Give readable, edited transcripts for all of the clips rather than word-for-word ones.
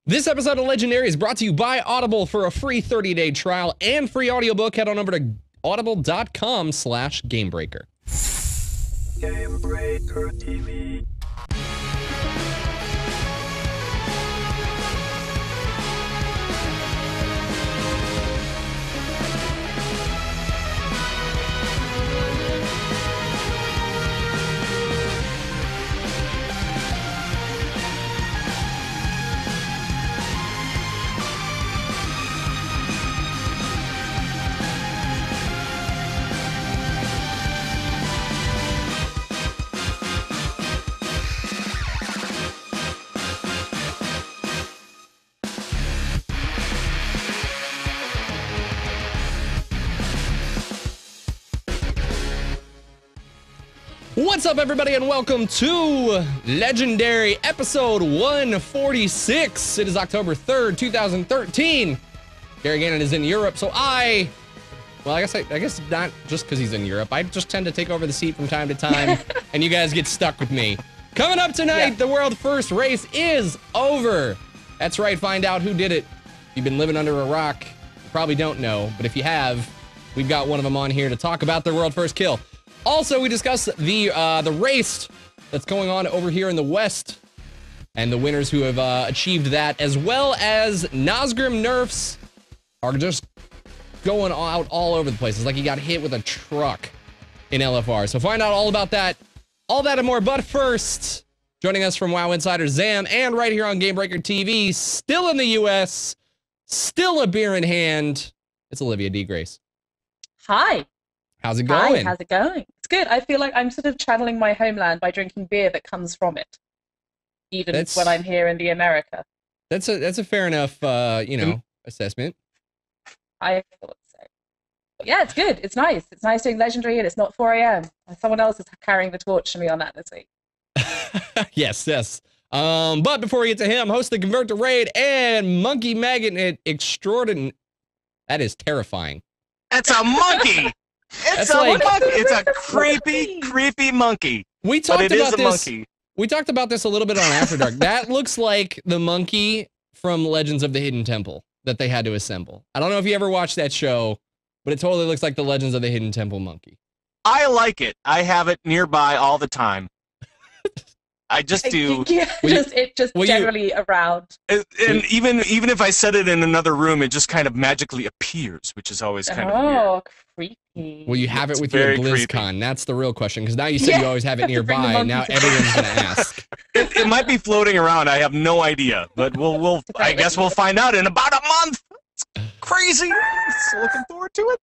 This episode of Legendary is brought to you by Audible. For a free 30-day trial and free audiobook, head on over to audible.com/gamebreaker. Gamebreaker TV. What's up, everybody, and welcome to Legendary episode 146. It is October 3rd, 2013. Gary Gannon is in Europe, so I guess not just because he's in Europe. I just tend to take over the seat from time to time, and you guys get stuck with me. Coming up tonight, the world first race is over. That's right, find out who did it. If you've been living under a rock, you probably don't know, but if you have, we've got one of them on here to talk about their world first kill. Also, we discuss the race that's going on over here in the West and the winners who have achieved that, as well as Nosgrim nerfs are just going out all over the place. It's like he got hit with a truck in LFR. So find out all about that, all that and more. But first, joining us from WoW Insider Zam and right here on Gamebreaker TV, still in the US, still a beer in hand, it's Olivia D. Grace. Hi. How's it going? Hi, how's it going? It's good. I feel like I'm sort of channeling my homeland by drinking beer that comes from it, even when I'm here in the America. That's a fair enough, assessment. I thought so. But yeah, it's good. It's nice. It's nice doing Legendary, and it's not 4 a.m. Someone else is carrying the torch to me on that this week. Yes. But before we get to him, host the Convert to Raid and Monkey Magnet Extraordinary. That is terrifying. That's a monkey! It's a monkey! It's a creepy monkey. We talked about this. We talked about this a little bit on After Dark. That looks like the monkey from Legends of the Hidden Temple that they had to assemble. I don't know if you ever watched that show, but it totally looks like the Legends of the Hidden Temple monkey. I like it. I have it nearby all the time. I just do. Yeah, generally around. And even if I set it in another room, it just kind of magically appears, which is always kind of weird. Oh, creepy. Well, you have it with your BlizzCon. Creepy. That's the real question, because now you said you always have it nearby. Now everyone's going to ask. It might be floating around. I have no idea, but I guess we'll find out in about a month. It's crazy. So looking forward to it.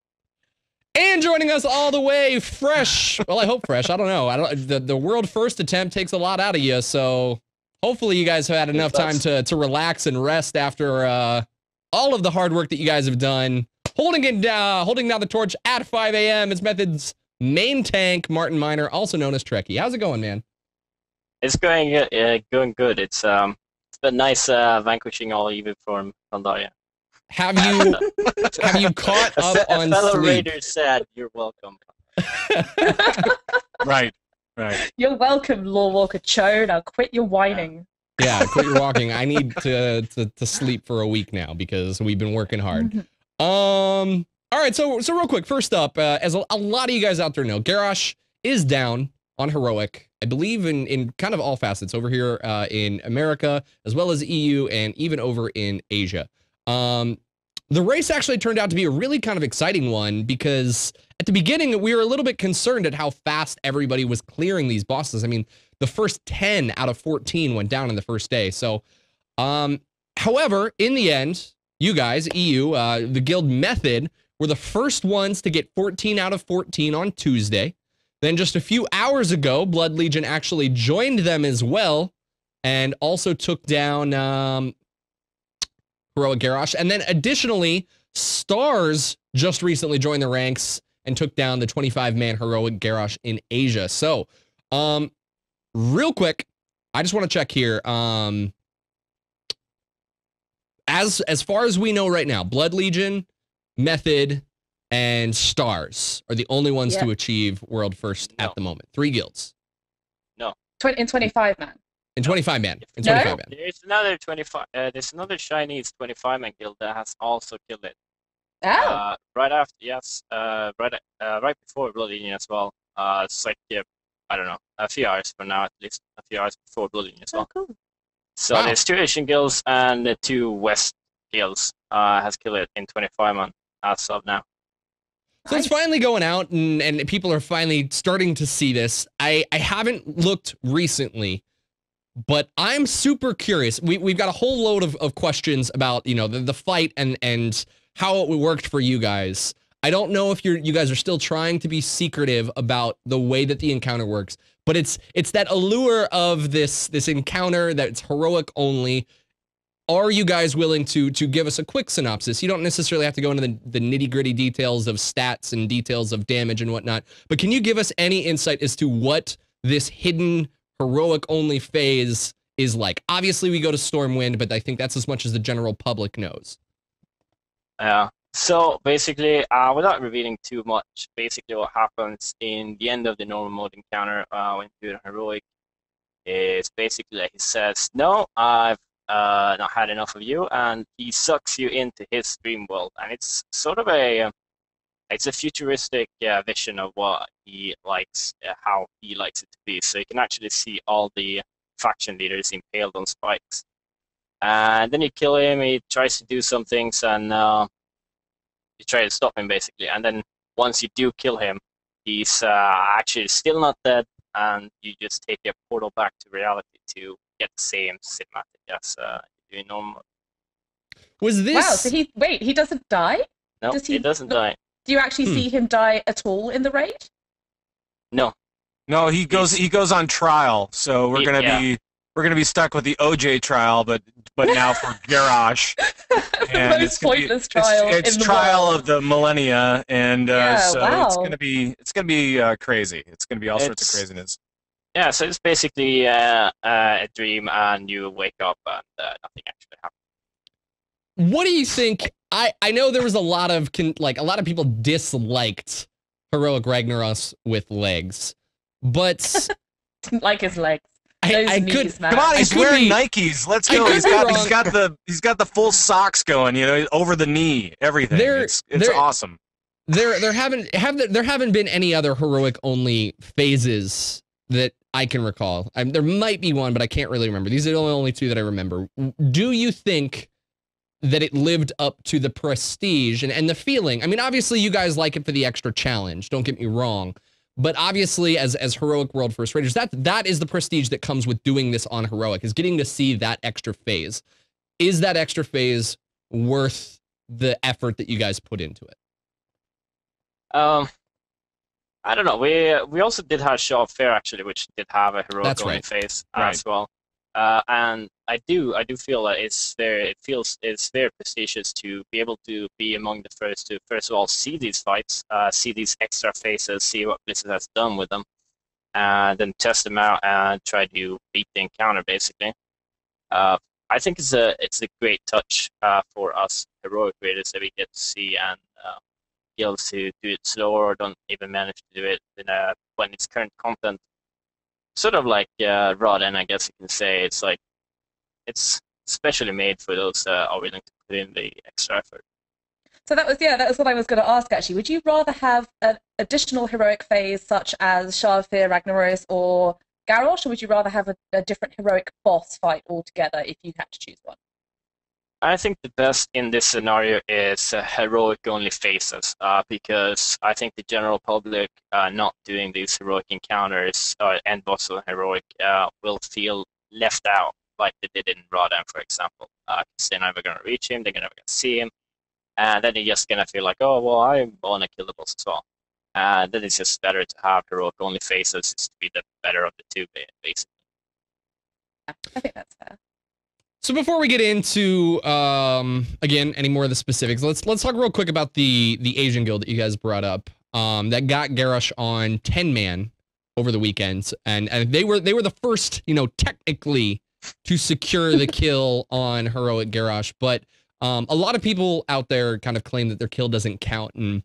And joining us all the way fresh, well, I hope fresh, I don't know. The world first attempt takes a lot out of you, so hopefully you guys have had enough time to relax and rest after all of the hard work that you guys have done. Holding down the torch at 5 a.m. is Method's main tank, Martin Miner, also known as Trekkie. How's it going, man? It's going good. It's been nice vanquishing all evil from Pandaria. Have you caught up on fellow sleep? Raiders said, "You're welcome." Right. You're welcome, Lore Walker Cho. Now quit your whining. Yeah, quit your walking. I need to sleep for a week now because we've been working hard. All right, so real quick, first up, as a lot of you guys out there know, Garrosh is down on Heroic, I believe in kind of all facets over here in America, as well as EU and even over in Asia. The race actually turned out to be a really kind of exciting one because at the beginning, we were a little bit concerned at how fast everybody was clearing these bosses. I mean, the first 10 out of 14 went down in the first day. So, however, in the end, you guys, EU, the guild Method, were the first ones to get 14 out of 14 on Tuesday. Then just a few hours ago, Blood Legion actually joined them as well and also took down Heroic Garrosh. And then additionally, Stars just recently joined the ranks and took down the 25-man Heroic Garrosh in Asia. So, real quick, I just want to check here. As far as we know right now, Blood Legion, Method, and Stars are the only ones to achieve world first at the moment. 3 guilds. No. In 25 man. In 25 man. In No? 25 man. There's another 25. There's another Chinese 25-man guild that has also killed it. Oh. Right after, yes. Right before Blood Union as well. It's like I don't know, a few hours from now at least. A few hours before Blood Union as well. Oh, cool. So Wow. there's 2 Asian guilds and the 2 West guilds has killed it in 25 man as of now. So it's finally going out, and people are finally starting to see this. I haven't looked recently, but I'm super curious. We've got a whole load of questions about, you know, the fight and how it worked for you guys. I don't know if you guys are still trying to be secretive about the way that the encounter works, but it's that allure of this encounter that's heroic only. Are you guys willing to give us a quick synopsis? You don't necessarily have to go into the nitty-gritty details of stats and details of damage and whatnot, but can you give us any insight as to what this hidden heroic only phase is like? Obviously, we go to Stormwind, but I think that's as much as the general public knows. Yeah. So basically, without revealing too much, basically what happens in the end of the normal mode encounter when you do the heroic is basically like he says, "No, I've not had enough of you," and he sucks you into his dream world, and it's sort of it's a futuristic vision of what he likes, how he likes it to be. So you can actually see all the faction leaders impaled on spikes, and then you kill him. He tries to do some things, and you try to stop him basically. And then once you do kill him, he's actually still not dead, and you just take a portal back to reality to get the same cinematic as doing normal. Was this... Wow, so he doesn't die? No, he doesn't die. Do you actually see him die at all in the raid? No. No, he goes on trial, so we're gonna be stuck with the OJ trial, but now for Garrosh. The most pointless trial. It's in the trial world. of the millennia, and so wow. it's gonna be crazy. It's gonna be all sorts of craziness. Yeah, so it's basically a dream, and you wake up and nothing actually happens. What do you think? I know there was a lot of people disliked heroic Ragnaros with legs, but like his legs. I could come on. He's wearing Nikes. Let's go. He's got the full socks going. You know, over the knee, everything. It's awesome. There haven't been any other heroic only phases that I can recall. There might be one, but I can't really remember. These are the only 2 that I remember. Do you think that it lived up to the prestige and the feeling? I mean, obviously you guys like it for the extra challenge, don't get me wrong, but obviously as heroic world first raiders, that is the prestige that comes with doing this on heroic, is getting to see that extra phase. Is that extra phase worth the effort that you guys put into it? I don't know. We also did have Show of Fair actually, which did have a heroic only phase as well. And I do feel that it's very prestigious to be able to be among the first to first of all see these fights, see these extra phases, see what Blizzard has done with them, and then test them out and try to beat the encounter basically. I think it's a great touch for us heroic raiders that we get to see, and guilds who do it slower or don't even manage to do it when it's current content. Sort of like Rodden, I guess you can say. It's like it's specially made for those that are willing to put in the extra effort. So that was what I was going to ask actually. Would you rather have an additional heroic phase such as Shah of Fear, Ragnaros, or Garrosh, or would you rather have a different heroic boss fight altogether if you had to choose one? I think the best in this scenario is heroic only phases, because I think the general public not doing these heroic encounters and boss or heroic will feel left out, like they did in Rodden, for example. Because they're never going to reach him, they're never going to see him, and then you're just going to feel like, oh, well, I want to kill the boss as well. Then it's just better to have heroic only phases, just to be the better of the 2, basically. I think that's fair. So before we get into again any more of the specifics, let's talk real quick about the Asian guild that you guys brought up. That got Garrosh on 10-man over the weekends, and they were the first, you know, technically to secure the kill on heroic Garrosh, but a lot of people out there kind of claim that their kill doesn't count, and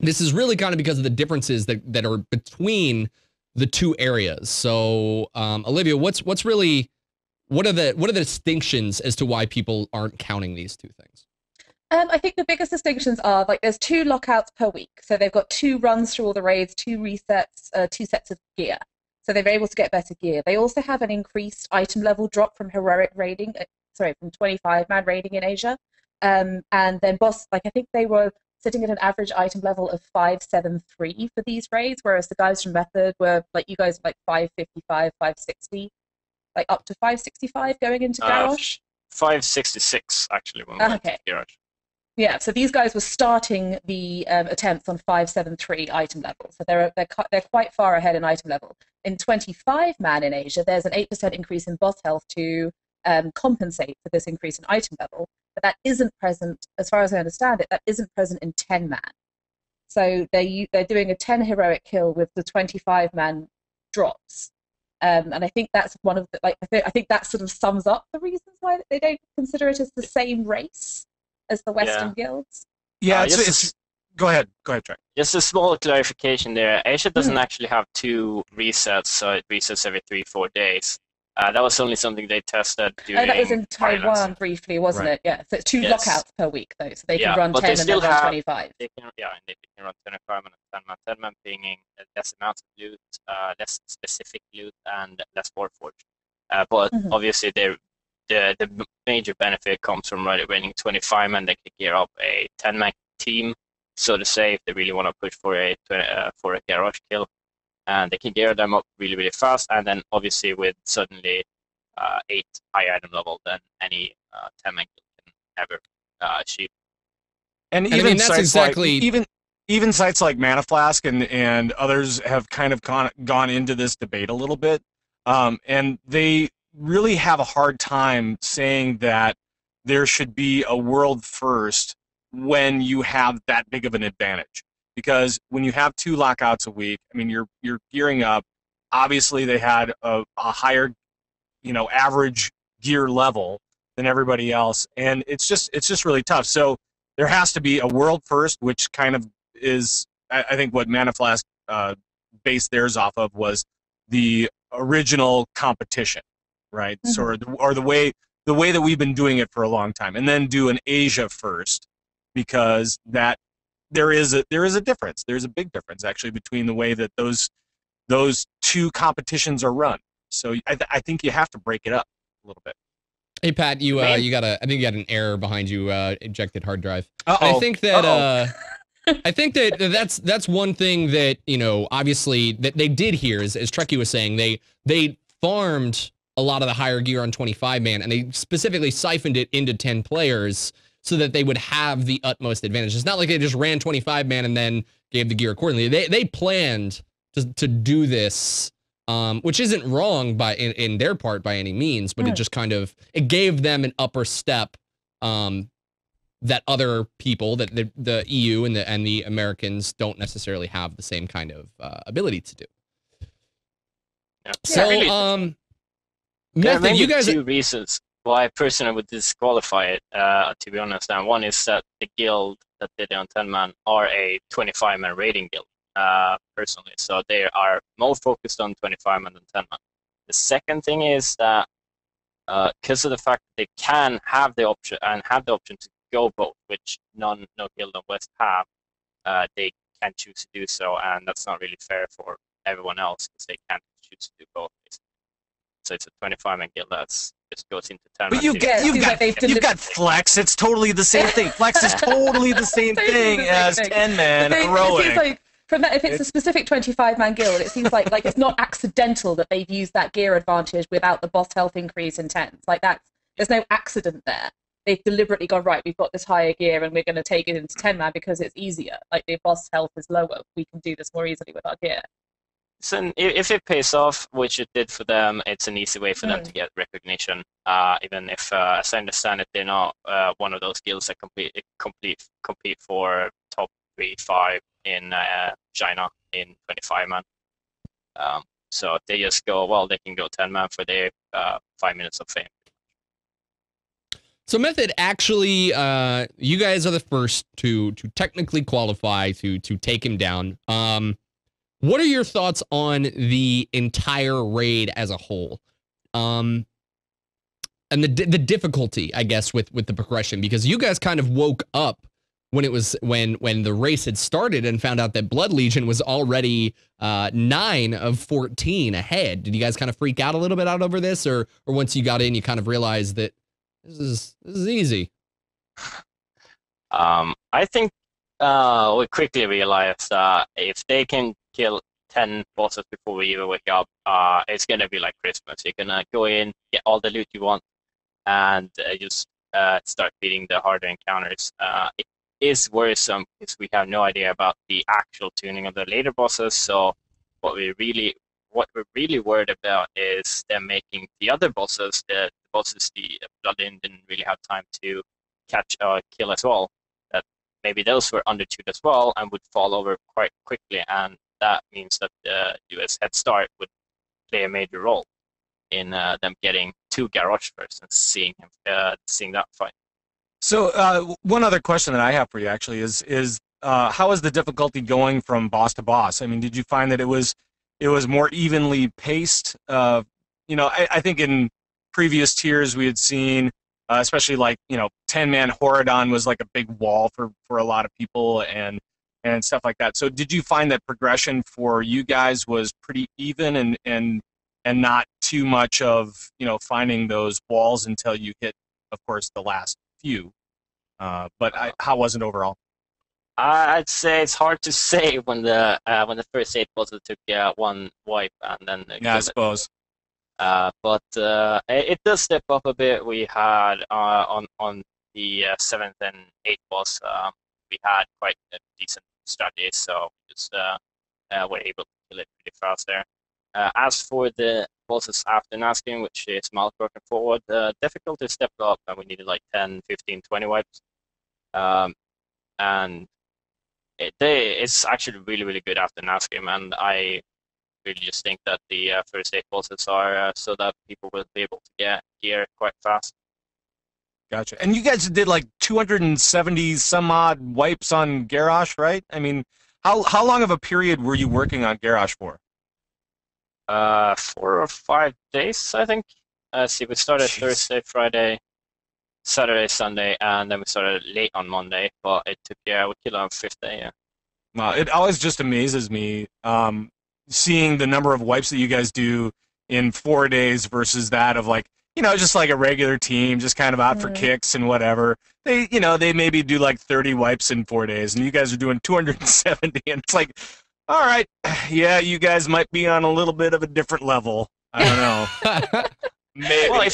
this is really kind of because of the differences that are between the 2 areas. So Olivia, what's really what are the distinctions as to why people aren't counting these two things? I think the biggest distinctions are like there's 2 lockouts per week, so they've got 2 runs through all the raids, 2 resets, 2 sets of gear, so they're able to get better gear. They also have an increased item level drop from heroic raiding, from 25-man raiding in Asia, and then boss, like I think they were sitting at an average item level of 573 for these raids, whereas the guys from Method were like you guys like 555, 560, like up to 565 going into Garrosh. 566 actually when we went to Garrosh. Yeah, so these guys were starting the attempts on 573 item level, so they're quite far ahead in item level. In 25-man in Asia, there's an 8% increase in boss health to compensate for this increase in item level, but that isn't present, as far as I understand it, that isn't present in 10-man. So they're doing a 10 heroic kill with the 25-man drops, and I think that's one of the I think that sort of sums up the reasons why they don't consider it as the same race as the Western guilds. Yeah, it's go ahead, Trek. Just a small clarification there. Asia doesn't actually have 2 resets, so it resets every 3-4 days. That was only something they tested during. That was in Taiwan briefly, wasn't it? Yeah. So it's 2 lockouts per week though, so they can run 10 and then run 25. They can run 25 and 10-man. 10-man being less amounts of loot, less specific loot, and less warforged. But obviously the major benefit comes from running 25-man. They can gear up a 10-man team, so to say, if they really want to push for a Garrosh kill, and they can gear them up really, really fast. And then obviously with suddenly 8 high item level than any 10-man kill can ever achieve. And even sites like even sites like Mana Flask and others have kind of gone into this debate a little bit, and they really have a hard time saying that there should be a world first when you have that big of an advantage. Because when you have 2 lockouts a week, I mean, you're gearing up. Obviously, they had a higher, average gear level than everybody else, and it's just really tough. So there has to be a world first, which kind of is, I think, what Mana Flask based theirs off of was the original competition. Right, or the way that we've been doing it for a long time, and then do an Asia first, because that there is a difference. There's a big difference actually between the way that those 2 competitions are run. So I think you have to break it up a little bit. Hey Pat, I think you got an error behind you. Ejected hard drive. Uh-oh. I think that I think that that's one thing that obviously that they did here, as Trekkie was saying, they farmed a lot of the higher gear on 25-man, and they specifically siphoned it into 10 players so that they would have the utmost advantage. It's not like they just ran 25-man and then gave the gear accordingly. They planned to do this, which isn't wrong in their part by any means, but it just it gave them an upper step that other people, that the EU and the Americans don't necessarily have the same kind of ability to do. Yeah. So, Method, you guys 2 reasons why I personally would disqualify it, to be honest. And one is that the guild that did it on 10-man are a 25-man raiding guild, personally. So they are more focused on 25-man than 10-man. The second thing is that because of the fact that they can have the option to go both, which no guild on West have, they can choose to do so, and that's not really fair for everyone else because they can't choose to do both. So it's a 25-man guild that just goes into 10. But you've got Flex. It's totally the same thing. Flex is totally the same thing as 10-man heroic. Like, if it's a specific 25-man guild, it seems like it's not accidental that they've used that gear advantage without the boss health increase in 10s. Like there's no accident there. They've deliberately gone, right, we've got this higher gear and we're going to take it into 10-man because it's easier. Like the boss health is lower. We can do this more easily with our gear. So if it pays off, which it did for them, it's an easy way for them to get recognition. Even if, as I understand it, they're not one of those guilds that compete for top 3-5 in China in 25-man. So they just go, well, they can go 10-man for their 5 minutes of fame. So Method, actually, you guys are the first to technically qualify to take him down. What are your thoughts on the entire raid as a whole? and the difficulty, I guess, with the progression, because you guys kind of woke up when it was when the race had started and found out that Blood Legion was already 9 of 14 ahead. Did you guys kind of freak out a little bit out over this, or once you got in, you kind of realized that this is easy? I think we quickly realized that if they can kill 10 bosses before we even wake up, it's gonna be like Christmas. You're gonna go in, get all the loot you want, and just start beating the harder encounters. It is worrisome because we have no idea about the actual tuning of the later bosses. So what we're really worried about is them making the other bosses, the bosses the Bloodline didn't really have time to catch or kill as well. That maybe those were undertuned as well and would fall over quite quickly, and that means that the US head start would play a major role in them getting to Garrosh first and seeing that fight. So one other question that I have for you actually is how is the difficulty going from boss to boss? I mean, did you find that it was more evenly paced? I think in previous tiers we had seen, especially like 10-man Horadon was like a big wall for a lot of people and stuff like that. So did you find that progression for you guys was pretty even and not too much of finding those walls until you hit, of course, the last few? But how was it overall? I'd say it's hard to say when the first 8 bosses took one wipe and then I suppose. But it does step up a bit. We had on the 7th and 8th boss, we had quite a decent strategy, so we just were able to kill it pretty fast there. As for the bosses after Naskin, which is Malkork and Forward, the difficulty stepped up and we needed like 10, 15, 20 wipes. And it's actually really, really good after Naskim, and I really just think that the first 8 bosses are so that people will be able to get gear quite fast. Gotcha. And you guys did like 270 some odd wipes on Garrosh, right? I mean, how long of a period were you working on Garrosh for? 4 or 5 days, I think. See, we started Thursday, Friday, Saturday, Sunday, and then we started late on Monday. But it took we killed on 5th day. Yeah. Wow, it always just amazes me seeing the number of wipes that you guys do in 4 days versus that of like just like a regular team, just kind of out for kicks and whatever. They they maybe do like 30 wipes in 4 days, and you guys are doing 270, and it's like, all right, yeah, you guys might be on a little bit of a different level. I don't know. Maybe. Well,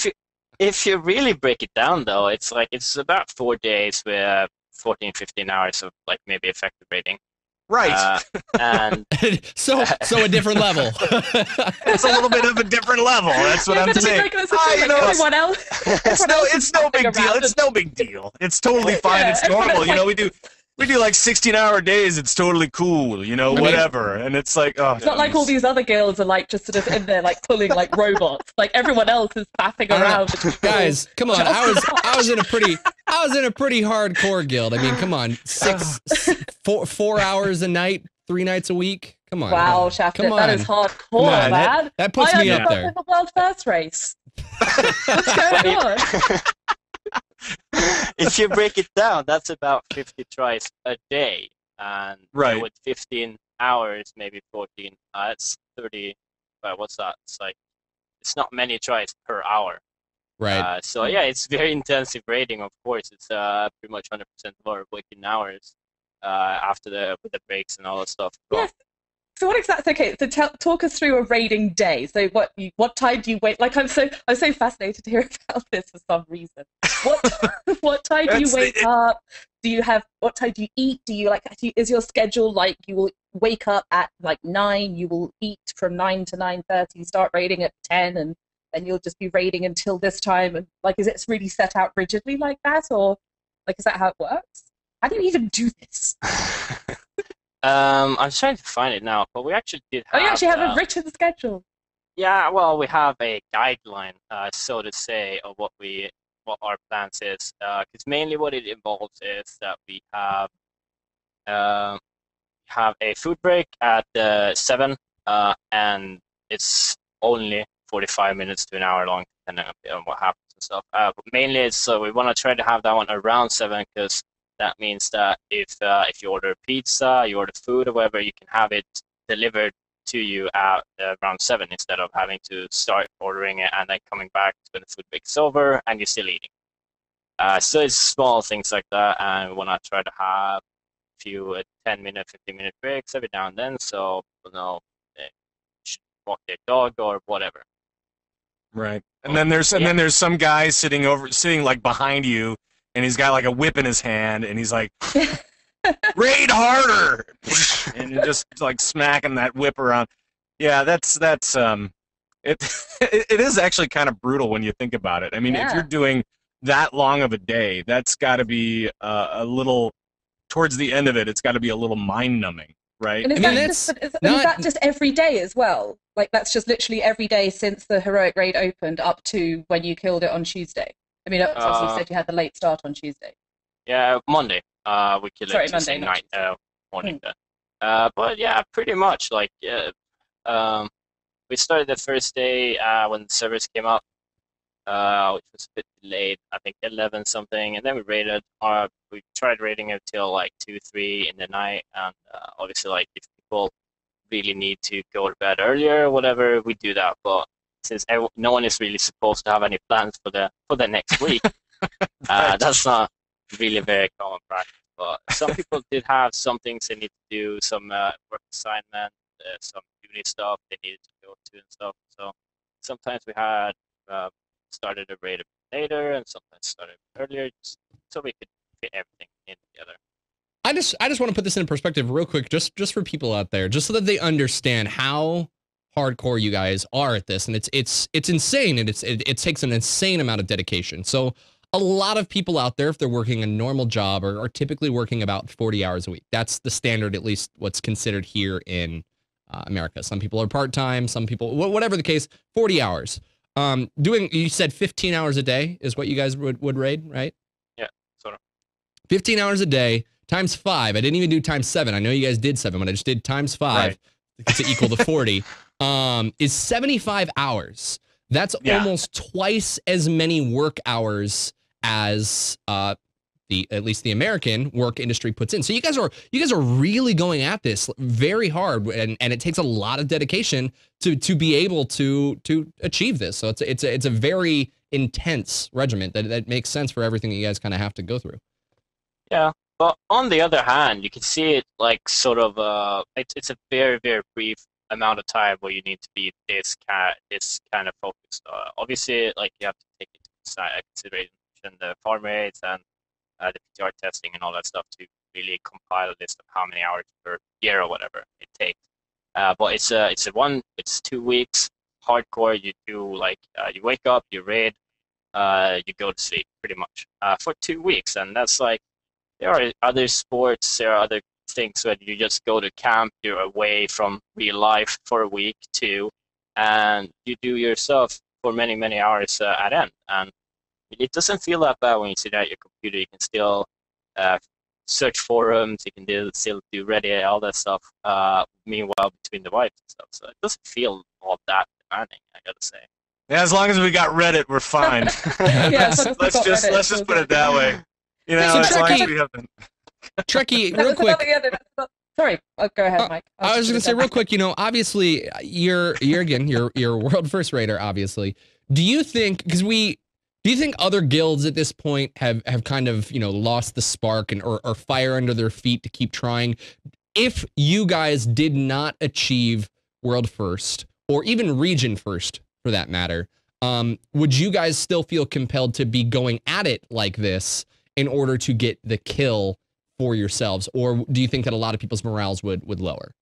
if you really break it down, though, it's about 4 days with 14, 15 hours of like maybe effective rating. Right. And so a different level. It's a little bit of a different level. That's what I'm saying. Everyone else. It's no big deal. It's no big deal. It's totally fine. Yeah, it's normal. We do like 16-hour days. It's totally cool, whatever. And it's like, oh. It's not like all these other girls are like just sort of in there like pulling like robots. Like everyone else is faffing around. Guys, come on. I was in a pretty hardcore guild. I mean, come on. 4 hours a night, 3 nights a week. Come on. Wow, Shafted, that is hardcore, man. That puts me up there. In the world first race. What's going on? If you break it down, that's about 50 tries a day, and with 15 hours, maybe 14. It's 30. What's that? It's not many tries per hour. Right. So yeah, it's very intensive rating. Of course, it's pretty much 100% of our waking hours after with the breaks and all that stuff. Yes. So what exactly? Okay, so talk us through a raiding day. So what time do you wake? Like I'm so fascinated to hear about this for some reason. What time do you wake up? What time do you eat? Is your schedule like you will wake up at like 9? You will eat from 9 to 9:30. Start raiding at 10, and then you'll just be raiding until this time. And like, is it really set out rigidly like that, or like is that how it works? How do you even do this? I'm trying to find it now, but we actually did have... Oh, you actually have a written schedule? Yeah, well, we have a guideline, so to say, of what our plans is. Because mainly what it involves is that we have a food break at 7, and it's only 45 minutes to an hour long, depending on what happens and stuff. But mainly, it's we want to try to have that one around 7 because that means that if you order pizza, you order food or whatever, you can have it delivered to you at around 7 instead of having to start ordering it and then coming back when the food break's over and you're still eating. So it's small things like that, and we want to try to have a few 10-minute, 15-minute breaks every now and then, so people know they should walk their dog or whatever. Right, and then there's some guy sitting like behind you, and he's got like a whip in his hand, and he's like, "Raid harder!" and you're just like smacking that whip around. Yeah, that's it is actually kind of brutal when you think about it. I mean, if you're doing that long of a day, that's got to be a little, towards the end of it, it's got to be a little mind-numbing, right? And is that just every day as well? Like, that's just literally every day since the heroic raid opened up to when you killed it on Tuesday? I mean, obviously you said you had the late start on Tuesday. Yeah, Monday. We killed it Tuesday night, morning. But yeah, pretty much, like, we started the first day when the servers came up, which was a bit delayed, I think 11 something, and then we raided. We tried raiding it till like 2, 3 in the night, and obviously, like, if people really need to go to bed earlier or whatever, we do that. But since no one is really supposed to have any plans for the next week, that's not really very common practice. But some people did have some things they need to do, some work assignment, some uni stuff they needed to go to and stuff. So sometimes we had started a raid a bit later, and sometimes started earlier, so we could fit everything in together. I just want to put this in perspective real quick, just for people out there, just so that they understand how hardcore you guys are at this, and it's insane, and it takes an insane amount of dedication. So a lot of people out there, if they're working a normal job, are typically working about 40 hours a week. That's the standard, at least what's considered here in America. Some people are part-time, some people, whatever the case, 40 hours. You said 15 hours a day is what you guys would raid, right? Yeah, sort of. 15 hours a day times 5. I didn't even do times 7. I know you guys did 7, but I just did times 5 to equal to 40. Is 75 hours. That's almost twice as many work hours as at least the American work industry puts in. So you guys are really going at this very hard, and it takes a lot of dedication to be able to achieve this. So it's a very intense regiment that makes sense for everything that you guys kind of have to go through. Yeah, but on the other hand, you can see it like sort of it's a very, very brief amount of time where you need to be this kind of focused. Obviously, like, you have to take into consideration the farm rates and the PTR testing and all that stuff to really compile a list of how many hours per year or whatever it takes. But it's 2 weeks hardcore. You do like you wake up, you raid, you go to sleep pretty much for 2 weeks, and that's like, there are other sports, there are other things where you just go to camp, you're away from real life for a week too, and you do your stuff for many, many hours at end, and it doesn't feel that bad when you sit at your computer. You can still search forums, you can still do Reddit, all that stuff, meanwhile between the wipes and stuff, so it doesn't feel all that demanding, I gotta say. Yeah, as long as we got Reddit, we're fine. let's just put it that way. You know, as long as we have them. Trekkie, real quick. Sorry, go ahead, Mike. I was going to say real quick, you know, obviously you're world first raider, obviously. Do you think other guilds at this point have kind of, you know, lost the spark or fire under their feet to keep trying? If you guys did not achieve world first, or even region first for that matter, would you guys still feel compelled to be going at it like this in order to get the kill for yourselves, or do you think that a lot of people's morales would lower?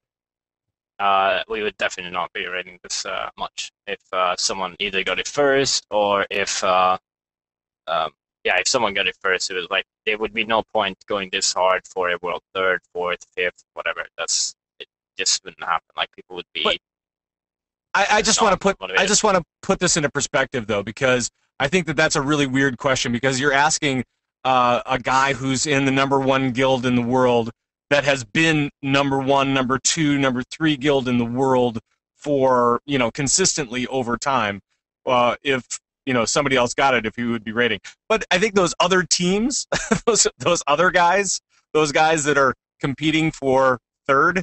We would definitely not be raiding this much if someone either got it first, or if someone got it first, it was like, there would be no point going this hard for a world 3rd, 4th, 5th, whatever. It just wouldn't happen. Like, people would be. But I just want to put this into perspective, though, because I think that's a really weird question, because you're asking a guy who's in the #1 guild in the world that has been #1, #2, #3 guild in the world for, you know, consistently over time. If somebody else got it if he would be rating. But I think those other teams, those other guys, those guys that are competing for third,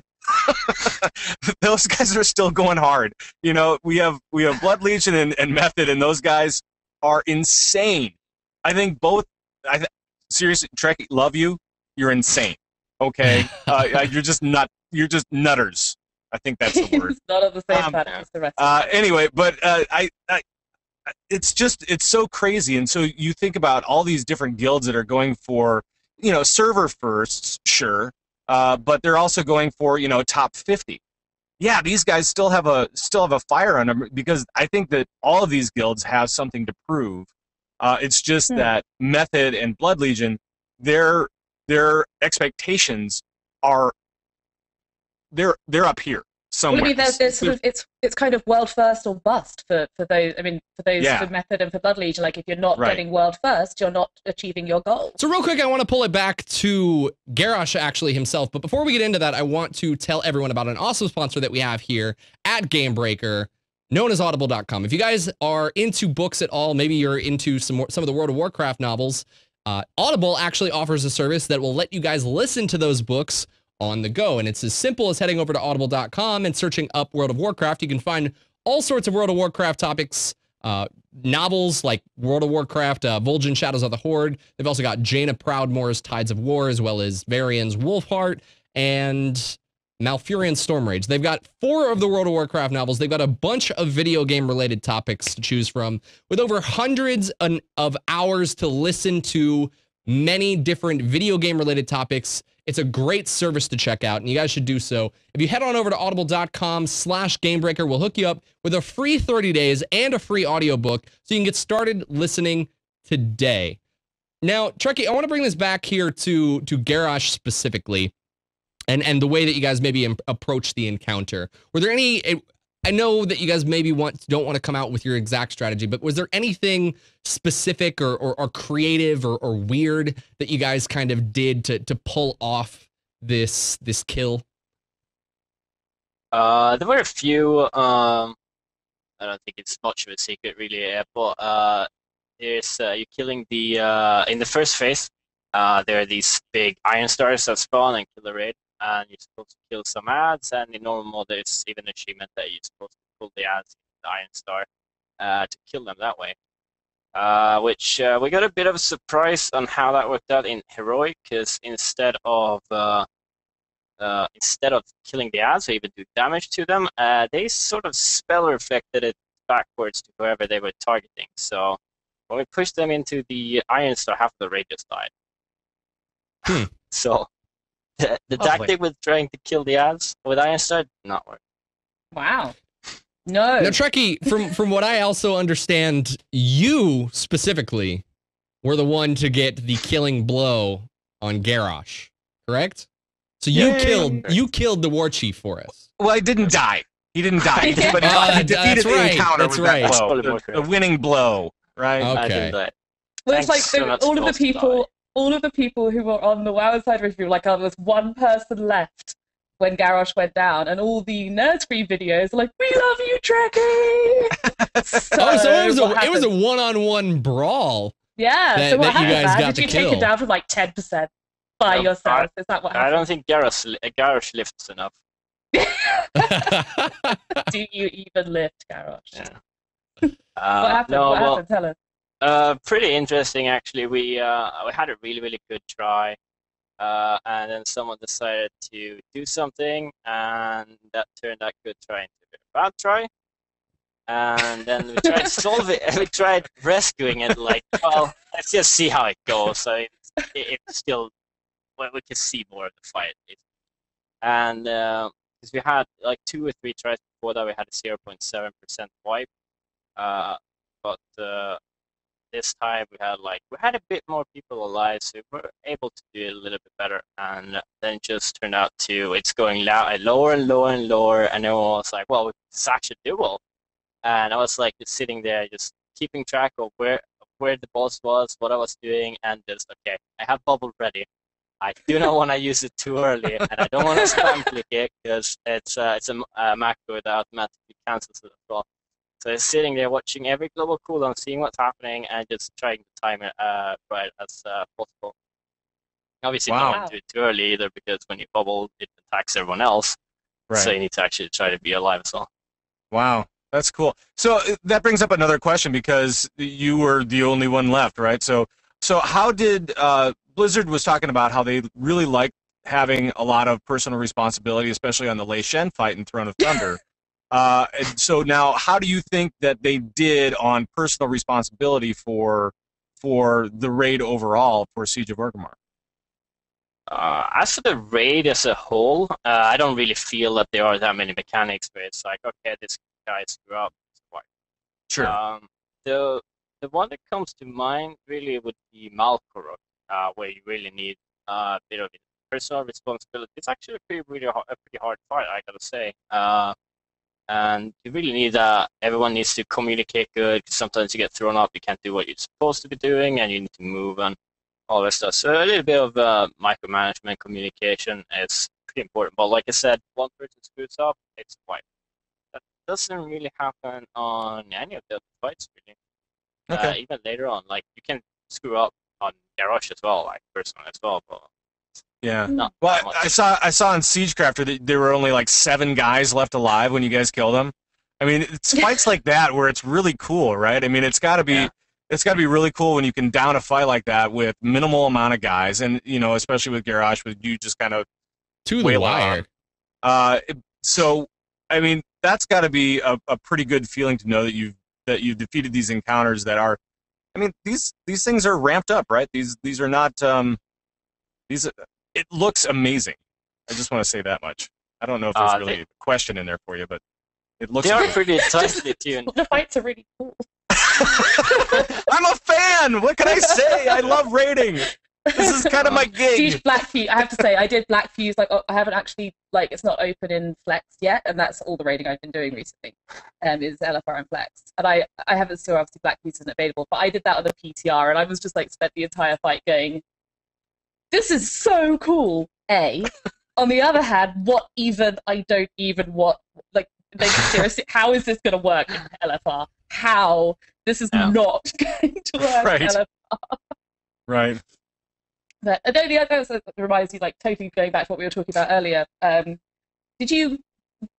those guys are still going hard. We have Blood Legion and Method, and those guys are insane. I think both. Seriously, Trekkie, love you. You're insane. Okay, you're just nutters. I think that's the word. It's not on the same planet as the rest. Anyway, but it's so crazy, and so you think about all these different guilds that are going for server firsts, sure, but they're also going for top 50. Yeah, these guys still have a fire on them, because I think that all of these guilds have something to prove. It's just that Method and Blood Legion, their expectations are they're up here somewhere. Well, I mean, there's sort of it's kind of world first or bust for those. I mean, for those for Method and for Blood Legion. Like, if you're not getting world first, you're not achieving your goal. So real quick, I want to pull it back to Garrosh actually himself. But before we get into that, I want to tell everyone about an awesome sponsor that we have here at Gamebreaker, known as Audible.com. If you guys are into books at all, maybe you're into some of the World of Warcraft novels, Audible actually offers a service that will let you guys listen to those books on the go. And it's as simple as heading over to Audible.com and searching up World of Warcraft. You can find all sorts of World of Warcraft topics, novels like World of Warcraft, Vol'jin Shadows of the Horde. They've also got Jaina Proudmoore's Tides of War, as well as Varian's Wolfheart and Malfurion's Stormrage. They've got 4 of the World of Warcraft novels. They've got a bunch of video game related topics to choose from, with over hundreds of hours to listen to many different video game related topics. It's a great service to check out, and you guys should do so. If you head on over to audible.com/gamebreaker, we'll hook you up with a free 30 days and a free audiobook so you can get started listening today. Now, Trekkie, I want to bring this back here to Garrosh specifically, and the way that you guys maybe approach the encounter. Were there any, I know that you guys maybe don't want to come out with your exact strategy, but was there anything specific or creative or weird that you guys kind of did to pull off this kill? There were a few. I don't think it's much of a secret really, but there's you're killing the in the first phase. There are these big iron stars that spawn and kill the raid, and you're supposed to kill some ads, and in normal mode there's even an achievement that you're supposed to pull the ads in the iron star to kill them that way. Which we got a bit of a surprise on how that worked out in heroic, because instead of killing the ads or even do damage to them, they sort of spell reflected it backwards to whoever they were targeting. So when we pushed them into the iron star, half of the raid just died. So the tactic with trying to kill the ads with iron star did not work. Wow. No. Now, Trekkie, from what I also understand, you specifically were the one to get the killing blow on Garrosh, correct? So you killed the war chief for us. Well, I didn't die. He didn't die, but he defeated the encounter with that blow, the winning blow, right? Okay. Well, it's like all of the people who were on the WoW side review were like, oh, there's one person left when Garrosh went down, and all the Nerd Screen videos are like, we love you, Trekkie! So it was a one-on-one brawl. Yeah, so what that you guys got Did you kill. take it down from like 10% by yourself? Is that what happened? I don't think Garrosh lifts enough. Do you even lift, Garrosh? Yeah. What happened? What happened? Tell us. Pretty interesting, actually. We had a really, really good try. And then someone decided to do something, and that turned that good try into a bad try. And then we tried to solve it, and we tried rescuing it, like, well, let's just see how it goes. So it's still, well, we can see more of the fight. And because we had like 2 or 3 tries before that, we had a 0.7% wipe. But this time we had a bit more people alive, so we were able to do it a little bit better. And then it just turned out it's going lower and lower and lower, and everyone was like, well, it's actually doable. And I was like just sitting there, just keeping track of where the boss was, what I was doing, and just, okay, I have bubble ready. I do not want to use it too early, and I don't want to spam click it, because it's a macro that automatically cancels it as well. So he's sitting there watching every global cooldown, seeing what's happening, and just trying to time it right as possible. Obviously, don't do it too early either, because when you bubble, it attacks everyone else. Right. So you need to actually try to be alive as well. Wow, that's cool. So that brings up another question, because you were the only one left, right? So how did Blizzard was talking about how they really like having a lot of personal responsibility, especially on the Lei Shen fight in Throne of Thunder. And so now, how do you think that they did on personal responsibility for the raid overall for Siege of Orgrimmar? As for the raid as a whole, I don't really feel that there are that many mechanics where it's like, okay, this guy screwed up. Sure. The one that comes to mind really would be Malkorok, where you really need a bit of personal responsibility. It's actually a pretty hard fight, I gotta say. And you really need everyone needs to communicate good, because sometimes you get thrown off, you can't do what you're supposed to be doing, and you need to move and all that stuff. So a little bit of micromanagement, communication is pretty important. But like I said, one person screws up, it's a fight. That doesn't really happen on any of the other fights, really. Okay. Even later on, like, you can screw up on Garrosh as well, like, personally as well, but yeah. Well, I saw on Siegecrafter that there were only like 7 guys left alive when you guys killed them. I mean, it's fights like that where it's really cool, right? I mean, it's got to be really cool when you can down a fight like that with minimal amount of guys, and especially with Garrosh, with you just kind of to the wire. So, I mean, that's got to be a pretty good feeling to know that you've defeated these encounters that are. I mean, these things are ramped up, right? These are not these. It looks amazing. I just want to say that much. I don't know if there's really a question in there for you, but it looks. They are pretty tightly tuned. The fights are really cool. I'm a fan. What can I say? I love raiding. This is kind of my gig. Huge Black Fuse. I have to say, I did Black Fuse. Like, I haven't actually, like, it's not open in Flex yet, and that's all the raiding I've been doing recently. Is LFR and Flex, and I haven't still obviously Black Fuse isn't available, but I did that on the PTR, and I was just like spent the entire fight going, this is so cool. On the other hand, I don't even want, like seriously, how is this going to work in LFR? How? This is not going to work in LFR. Right. But the other thing that reminds me, like, totally going back to what we were talking about earlier, you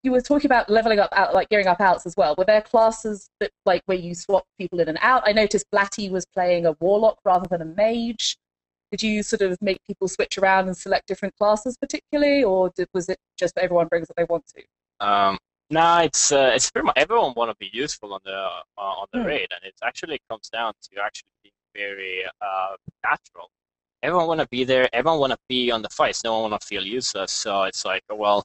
were talking about leveling up, like gearing up outs as well. Were there classes that, like, where you swap people in and out? I noticed Blatty was playing a warlock rather than a mage. Did you sort of make people switch around and select different classes particularly, or was it just everyone brings what they want to? No, it's pretty much everyone want to be useful on the raid, and it actually comes down to actually being very natural. Everyone want to be there. Everyone want to be on the fights. No one want to feel useless. So it's like, well,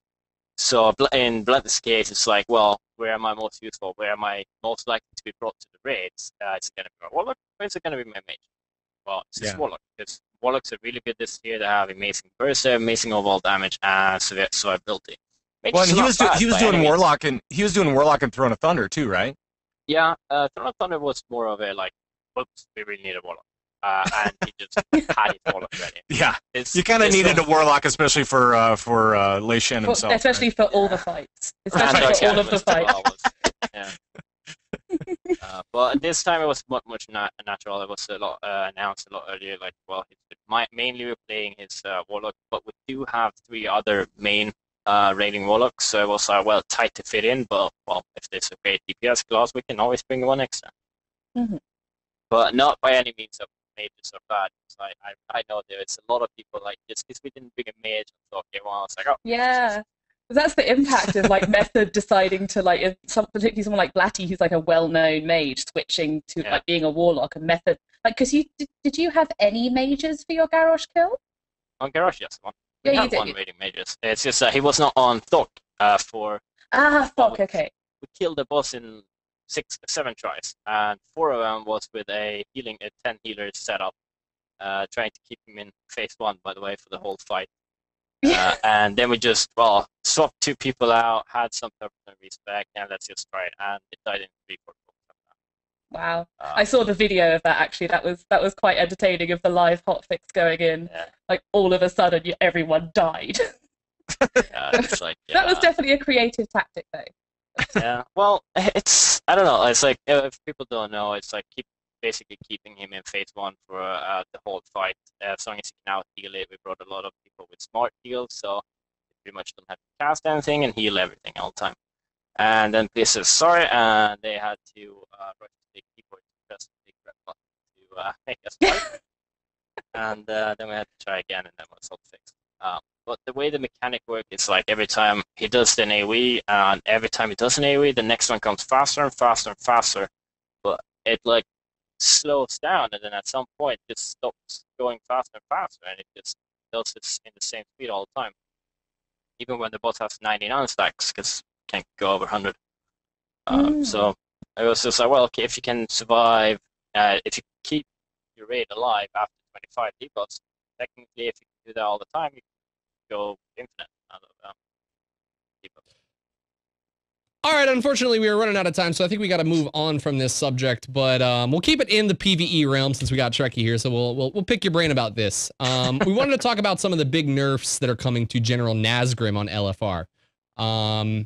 so in Blunt's case, it's like, well, where am I most useful? Where am I most likely to be brought to the raids? It's going to be my warlock, or is it going to be my mage? Well, it's just warlock, because warlocks are really good this year. They have amazing burst, amazing overall damage, and survivability. Well, and he was doing warlock in Throne of Thunder too, right? Yeah, Throne of Thunder was more of a like, oops, we really need a warlock, and he just had his warlock ready. Yeah, you kind of needed a warlock, especially for Lei Shen himself, especially for all the fights, especially for all of the fights. Yeah. But this time it was much natural. It was a lot announced a lot earlier. Like, well, mainly we're playing his warlock, but we do have 3 other main raiding warlocks. So it was tight to fit in. But well, if there's a great DPS class, we can always bring one extra. Mm-hmm. But not by any means of mages or bad. I know there's a lot of people like just because we didn't bring a mage, and okay, well, I was like, oh yeah. That's the impact of like Method deciding to like particularly someone like Blatty, who's like a well-known mage, switching to like being a warlock, and Method like, because did you have any mages for your Garrosh kill? On Garrosh, yes, one. Yeah, you did. One raiding mages. It's just he was not on Thok for. Thok, okay. We killed the boss in 7 tries, and 4 of them was with a 10 healers setup, trying to keep him in phase 1, by the way, for the whole fight. And then we just swapped 2 people out, had some personal respect, and let's just try it. And it died in 3-4 goals. Wow, I saw the video of that actually. That was quite entertaining, of the live hotfix going in. Yeah. Like all of a sudden, everyone died. It's like, That was definitely a creative tactic, though. Yeah. Well, I don't know. It's like if people don't know, it's like basically keeping him in phase 1 for the whole fight. As long as he can out heal it, we brought a lot of people with smart heals, so they pretty much don't have to cast anything and heal everything all the time. And then Bliss says sorry, and they had to rush to the keyboard to press the big red button to make us fight. And then we had to try again, and then it was all fixed. But the way the mechanic works is like every time he does an AoE, and every time he does an AoE, the next one comes faster and faster and faster. But it like slows down, and then at some point it stops going faster and faster, and it just does it in the same speed all the time. Even when the boss has 99 stacks, because it can't go over 100. So I was just like, well, okay, if you can survive, if you keep your raid alive after 25 debuffs, technically, if you can do that all the time, you can go infinite out of debuffs. All right, unfortunately, we are running out of time, so I think we got to move on from this subject, but we'll keep it in the PvE realm since we got Trekkie here, so we'll pick your brain about this. We wanted to talk about some of the big nerfs that are coming to General Nazgrim on LFR. I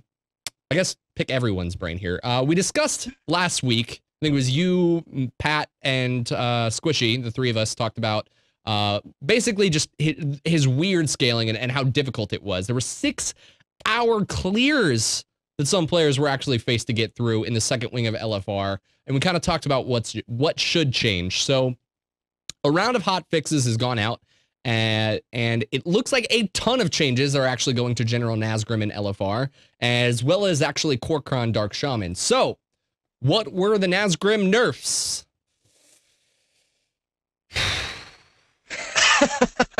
guess pick everyone's brain here. We discussed last week, I think it was you, Pat, and Squishy, the three of us talked about basically just his weird scaling and how difficult it was. There were 6-hour clears that some players were actually faced to get through in the second wing of LFR, and we kind of talked about what should change. So a round of hot fixes has gone out, and it looks like a ton of changes are actually going to General Nazgrim in LFR, as well as actually Kor'kron Dark Shaman. So what were the Nazgrim nerfs?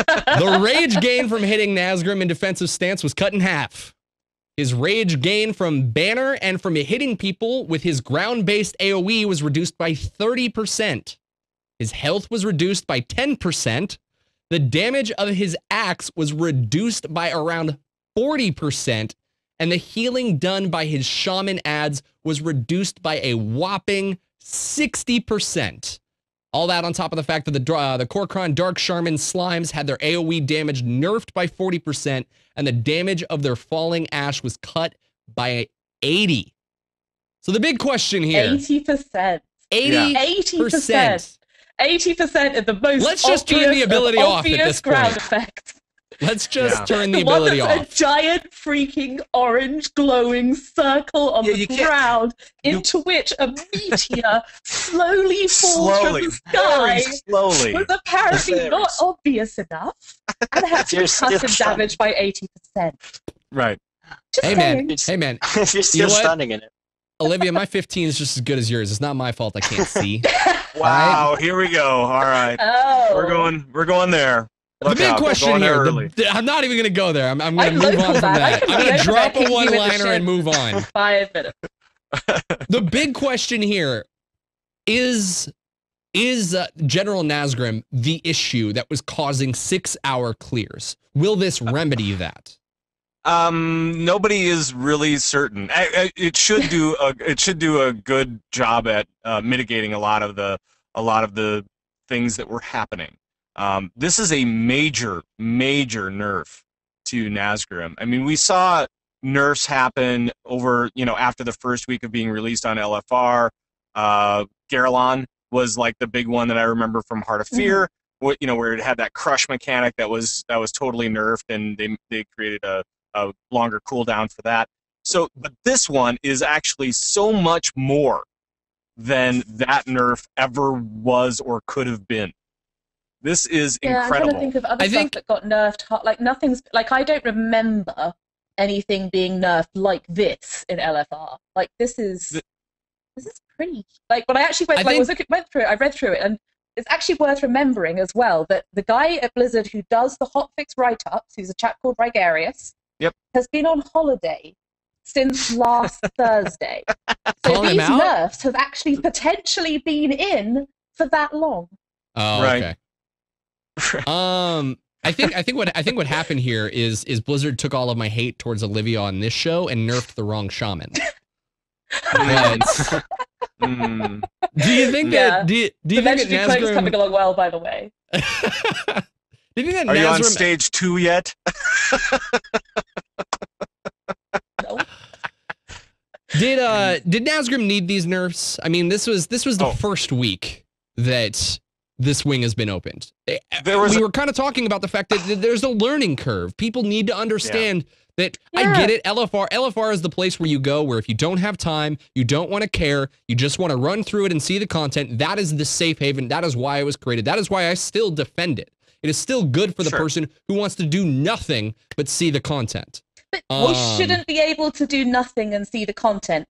The rage gain from hitting Nazgrim in defensive stance was cut in half. His rage gain from banner and from hitting people with his ground-based AoE was reduced by 30%. His health was reduced by 10%. The damage of his axe was reduced by around 40%. And the healing done by his shaman adds was reduced by a whopping 60%. All that on top of the fact that the Kor'kron Dark Shaman slimes had their AoE damage nerfed by 40%, and the damage of their falling ash was cut by 80. So the big question here... 80%. 80%. 80% of the most Let's just turn the ability off at this ground point. effect. Let's just turn the ability off. A giant freaking orange glowing circle on the ground into which a meteor slowly falls from the sky. Slowly. Was apparently not obvious enough and had to be custom damage by 80%. Right. Hey man, If you're still standing in it. Olivia, my 15 is just as good as yours. It's not my fault I can't see. Wow, here we go. All right. Oh. We're going there. The big question here, I'm not even going to go there. I'm going to move on from that. I'm going to drop a one-liner and move on. 5 minutes. The big question here is General Nazgrim the issue that was causing 6-hour clears? Will this remedy that? Nobody is really certain. It should do a good job at mitigating a lot of the things that were happening. This is a major nerf to Nazgrim. I mean, we saw nerfs happen over, after the first week of being released on LFR. Garrosh was like the big one that I remember from Heart of Fear, where it had that crush mechanic that was totally nerfed, and they created a longer cooldown for that. So, but this one is actually so much more than that nerf ever was or could have been. This is incredible. I'm trying to think of other stuff that got nerfed. Like nothing's like I don't remember anything being nerfed like this in LFR. Like this is pretty. Like when I actually went through it, I read through it, and it's actually worth remembering as well that the guy at Blizzard who does the hotfix write-ups, who's a chap called Rigarius, has been on holiday since last Thursday. So these nerfs have actually potentially been in for that long. Oh, okay. I think what happened here is Blizzard took all of my hate towards Olivia on this show and nerfed the wrong shaman. Do you think that? Do you think that Nazgrim coming along well? By the way, do you think that Are you on stage 2 yet? No. Did Nazgrim need these nerfs? I mean, this was the first week that this wing has been opened. We were kind of talking about the fact that there's a learning curve. People need to understand that. I get it. LFR is the place where you go where if you don't have time, you don't want to care, you just want to run through it and see the content. That is the safe haven. That is why it was created. That is why I still defend it. It is still good for the person who wants to do nothing but see the content. But we shouldn't be able to do nothing and see the content.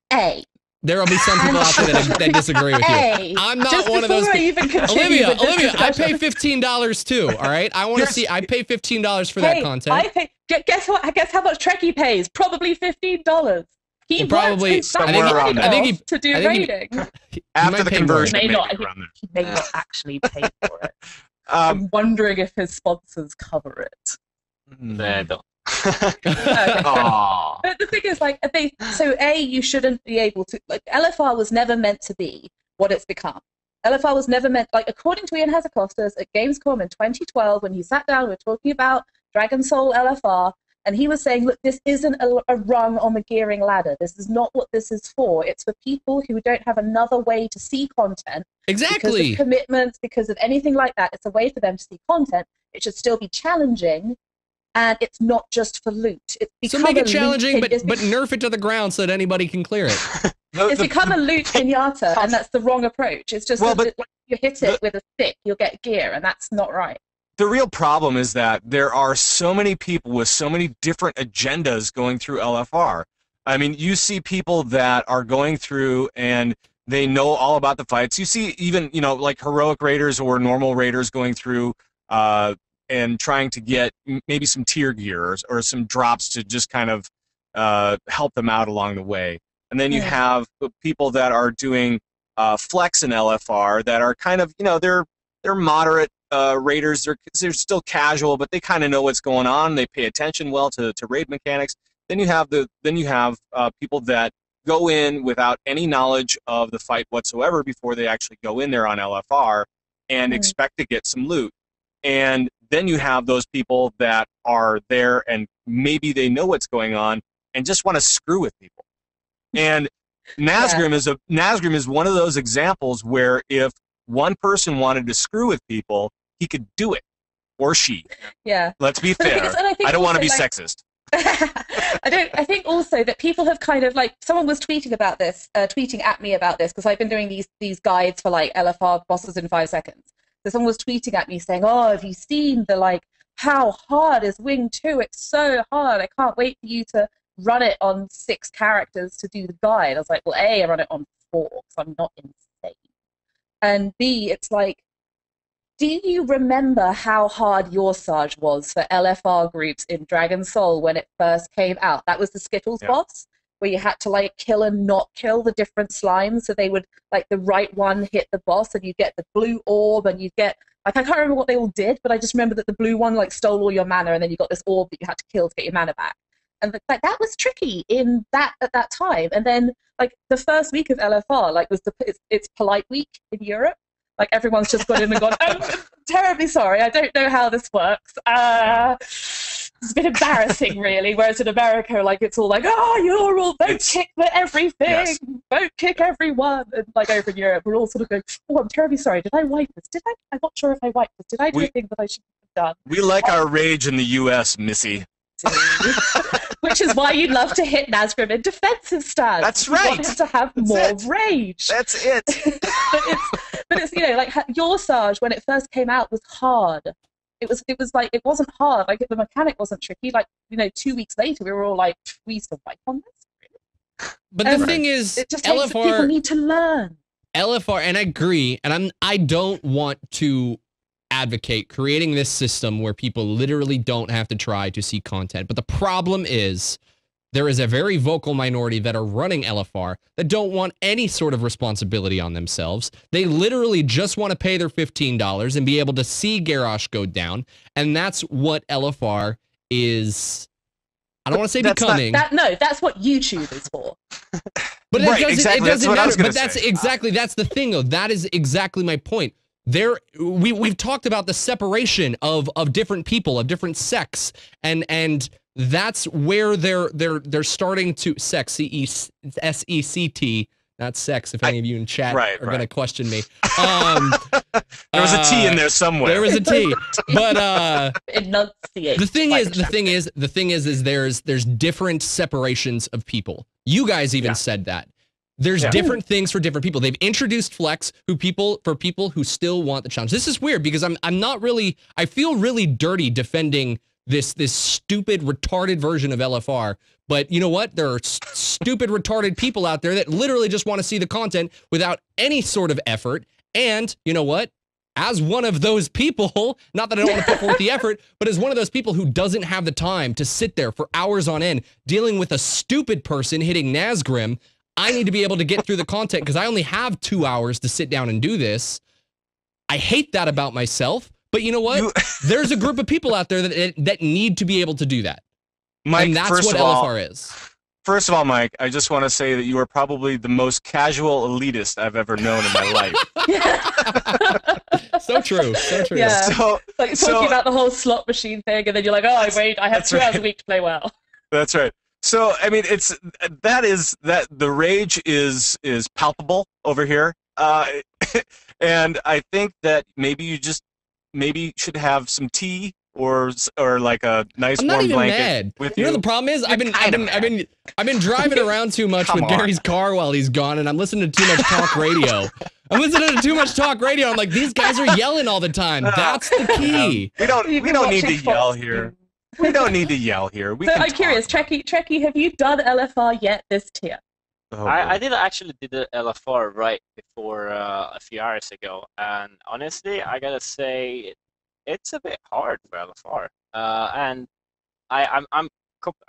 There will be some people out there that disagree with you. I'm not one of those people. Olivia, I pay $15 too. All right, I want to see. I pay $15 for that content. Guess what? Guess how much Trekkie pays? Probably $15. He probably somewhere around there. I think to do raiding. After the conversion, he may not actually pay for it. I'm wondering if his sponsors cover it. They don't. But the thing is, like, you shouldn't be able to. Like, LFR was never meant to be what it's become. LFR was never meant, like, according to Ian Hazacostas at Gamescom in 2012, when he sat down, we were talking about Dragon Soul LFR, and he was saying, look, this isn't a rung on the gearing ladder. This is not what this is for. It's for people who don't have another way to see content. Exactly. Because of commitments, because of anything like that. It's a way for them to see content. It should still be challenging, and it's not just for loot. It's so make it challenging, but nerf it to the ground so that anybody can clear it. It's become a loot pinata, and that's the wrong approach. It's just like you hit it with a stick, you'll get gear, and that's not right. The real problem is that there are so many people with so many different agendas going through LFR. I mean, you see people that are going through and they know all about the fights. You see even, like heroic raiders or normal raiders going through and trying to get maybe some tier gear or some drops to just kind of help them out along the way. And then you have people that are doing flex in LFR that are kind of, they're moderate raiders. They're still casual, but they kind of know what's going on. They pay attention well to raid mechanics. Then you have people that go in without any knowledge of the fight whatsoever before they actually go in there on LFR and expect to get some loot. And then you have those people that are there and maybe they know what's going on and just want to screw with people. And Nazgrim is one of those examples where if one person wanted to screw with people, he could do it, or she. Yeah. Let's be fair. I don't want to be sexist. I think also that people have kind of like, someone was tweeting at me about this because I've been doing these guides for like LFR bosses in 5 seconds. So someone was tweeting at me saying, "Oh, have you seen how hard is Wing 2? It's so hard. I can't wait for you to run it on 6 characters to do the guide." I was like, well, A, I run it on 4 because I'm not insane. And B, it's like, do you remember how hard your Sarge was for LFR groups in Dragon Soul when it first came out? That was the Skittles boss, where you had to like kill and not kill the different slimes, so they would like the right one hit the boss, and you get the blue orb, and you get like, I can't remember what they all did, but I just remember that the blue one like stole all your mana, and then you got this orb that you had to kill to get your mana back. And like that was tricky at that time. And then like the first week of LFR like was it's polite week in Europe. Like everyone's just got in and gone, "Oh, I'm terribly sorry, I don't know how this works. It's a bit embarrassing, really." Whereas in America, like it's all like, "Oh, you're all vote kick for everything, vote kick everyone." And like over in Europe, we're all sort of going, "Oh, I'm terribly sorry. Did I wipe this? I'm not sure if I wiped this. Did I do a thing that I shouldn't have done?" We like our rage in the U.S., Missy. Which is why you love to hit Nazgrim in defensive stance. That's right. You want him to have more rage. That's it. but it's like your Sarge when it first came out was hard. It was like it wasn't hard. Like the mechanic wasn't tricky. Like 2 weeks later, we were all like, "We used to wipe on this." But the thing is, it just takes people need to learn. LFR, and I agree, and I don't want to advocate creating this system where people literally don't have to try to see content. But the problem is there is a very vocal minority that are running LFR that don't want any sort of responsibility on themselves. They literally just want to pay their $15 and be able to see Garrosh go down. And that's what LFR is. I don't want to say becoming. No, that's what YouTube is for. But it doesn't matter. But that's the thing, though. That is exactly my point. We've talked about the separation of different people, of different sects, and that's where they're starting to SECT, not sex. If any of you in chat are going to question me, there was a T in there somewhere. There was a T, but enunciate. The thing is, there's different separations of people. You guys even said that. There's different things for different people. They've introduced flex for people who still want the challenge. This is weird because I'm not really. I feel really dirty defending this stupid retarded version of LFR. But you know what? There are stupid retarded people out there that literally just want to see the content without any sort of effort. And you know what? As one of those people, not that I don't want to put forth the effort, but as one of those people who doesn't have the time to sit there for hours on end dealing with a stupid person hitting Nazgrim, I need to be able to get through the content because I only have 2 hours to sit down and do this. I hate that about myself, but you know what? There's a group of people out there that need to be able to do that. Mike, and that's what LFR is. First of all, Mike, I just want to say that you are probably the most casual elitist I've ever known in my life. So true. So true. Yeah. Like talking about the whole slot machine thing, and then you're like, oh, wait, I have 2 hours a week to play WoW. That's right. So, I mean, the rage is palpable over here. And I think that maybe you should have some tea or like a nice warm blanket with you. You know the problem is I've been driving around too much with Gary's car while he's gone, and I'm listening to too much talk radio. I'm like, these guys are yelling all the time. That's the key. We don't need to yell here. We don't need to yell here. I'm curious, Trekkie, have you done LFR yet this tier? Oh, I did actually do the LFR right before a few hours ago, and honestly, I gotta say, it's a bit hard for LFR. And I'm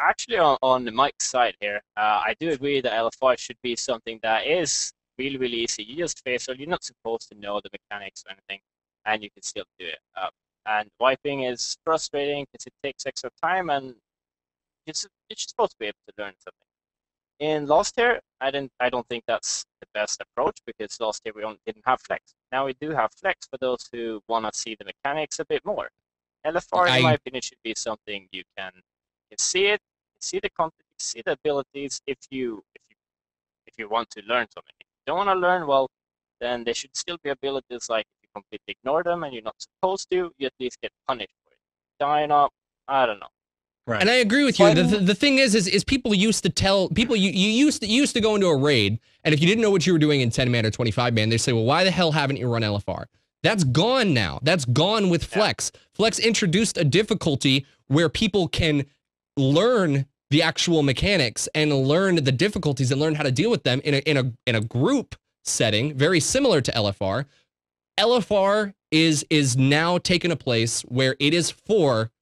actually on Mike's side here. I do agree that LFR should be something that is really, really easy. You just face it. You're not supposed to know the mechanics or anything, and you can still do it. And wiping is frustrating because it takes extra time, and you're supposed to be able to learn something. In Lost here, I don't think that's the best approach because Lost here we didn't have flex. Now we do have flex for those who want to see the mechanics a bit more. LFR, in my opinion, should be something you can see it, see the content, see the abilities if you want to learn something. If you don't want to learn, well, then there should still be abilities like if you completely ignore them and you're not supposed to, you at least get punished for it. Dying up, I don't know. Right. And I agree with you. The thing is people used to tell people you used to go into a raid, and if you didn't know what you were doing in 10-man or 25-man, they say, well, why the hell haven't you run LFR? That's gone now. That's gone with Flex. Yeah. Flex introduced a difficulty where people can learn the actual mechanics and learn the difficulties and learn how to deal with them in a group setting, very similar to LFR. LFR is now taken a place where it is for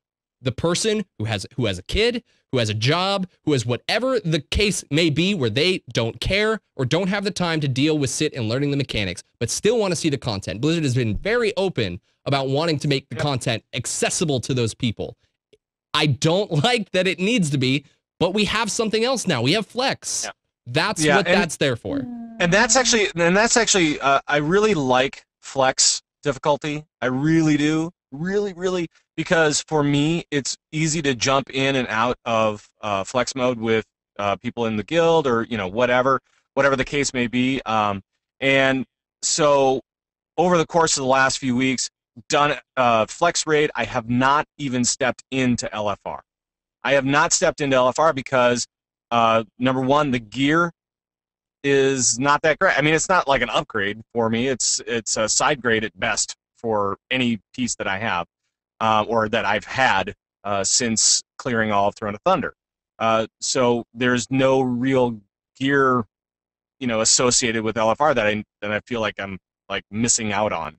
the person who has a kid, who has a job, who has whatever the case may be, where they don't care or don't have the time to deal with sit and learning the mechanics, but still want to see the content. Blizzard has been very open about wanting to make the content accessible to those people. I don't like that it needs to be, but we have something else now. We have Flex. Yeah. That's what that's there for. And that's actually, I really like Flex difficulty. I really do. Really, because for me, it's easy to jump in and out of flex mode with people in the guild or, whatever the case may be. And so over the course of the last few weeks, done flex raid, I have not even stepped into LFR. I have not stepped into LFR because, number one, the gear is not that great. I mean, it's not like an upgrade for me. It's a side grade at best for any piece that I have, or that I've had since clearing all of Throne of Thunder. So there's no real gear, associated with LFR that I feel like I'm missing out on.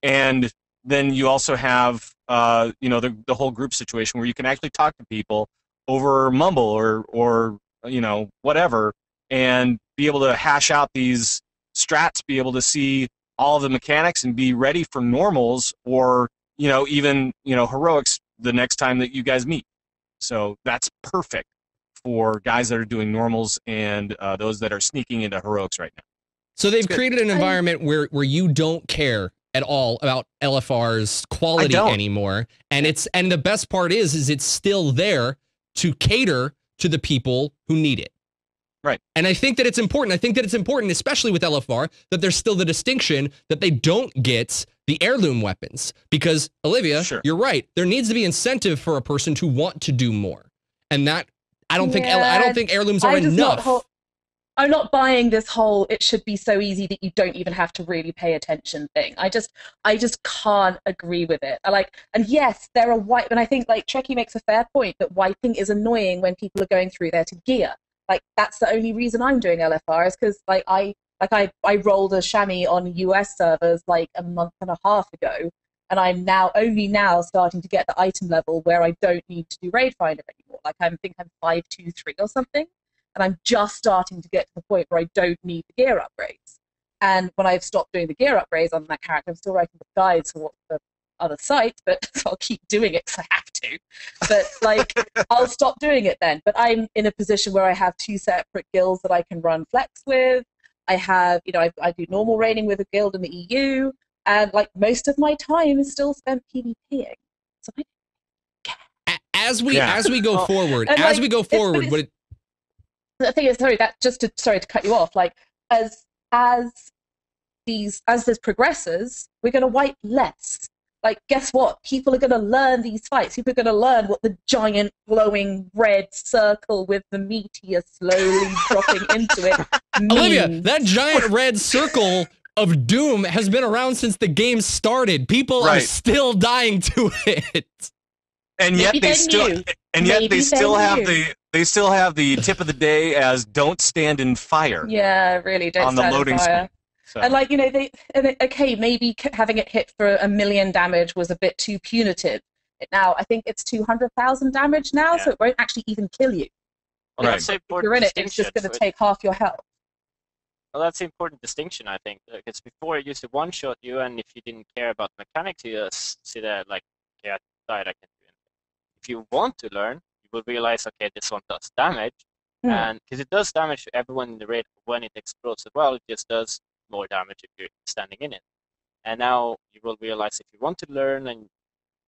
And then you also have, the whole group situation where you can actually talk to people over Mumble or whatever, and be able to hash out these strats, be able to see all of the mechanics and be ready for normals or, even, heroics the next time that you guys meet. So that's perfect for guys that are doing normals and those that are sneaking into heroics right now. So they've created an environment where you don't care at all about LFR's quality anymore. And the best part is it's still there to cater to the people who need it. Right. And I think that it's important. I think that it's important, especially with LFR, that there's still the distinction that they don't get the heirloom weapons. Because, Olivia, you're right. There needs to be incentive for a person to want to do more. And that, I don't think heirlooms are enough. I'm not buying this whole it should be so easy that you don't even have to really pay attention thing. I just can't agree with it. And yes, there are and I think like Trekkie makes a fair point that wiping is annoying when people are going through there to gear. Like that's the only reason I'm doing LFR is because I rolled a chamois on US servers like a month and a half ago, and I'm only now starting to get the item level where I don't need to do raid finder anymore. Like I think I'm 523 or something. And I'm just starting to get to the point where I don't need the gear upgrades. And when I've stopped doing the gear upgrades on that character, I'm still writing the guides for the other site, but so I'll keep doing it because I have to. But like, I'll stop doing it then. But I'm in a position where I have 2 separate guilds that I can run flex with. I have, I do normal raiding with a guild in the EU, and like most of my time is still spent PvPing. So as we go forward, the thing is, sorry to cut you off. Like as this progresses, we're going to wipe less. Like, guess what? People are going to learn these fights. People are going to learn what the giant glowing red circle with the meteor slowly dropping into it means. Olivia, that giant red circle of doom has been around since the game started. People are still dying to it. And yet they still have the tip of the day as don't stand in fire. Yeah, really don't on the stand loading in fire. screen. So. And like okay, maybe having it hit for 1 million damage was a bit too punitive. Now I think it's 200,000 damage now, so it won't actually even kill you. Well, if you're in it, it's just going to take half your health. Well, that's an important distinction, I think, because before it used to one-shot you, and if you didn't care about mechanics, you just see that like, okay, I died, I can do it. If you want to learn, you will realize, okay, this one does damage, and because it does damage to everyone in the raid when it explodes as well, it just does more damage if you're standing in it. And now you will realize if you want to learn and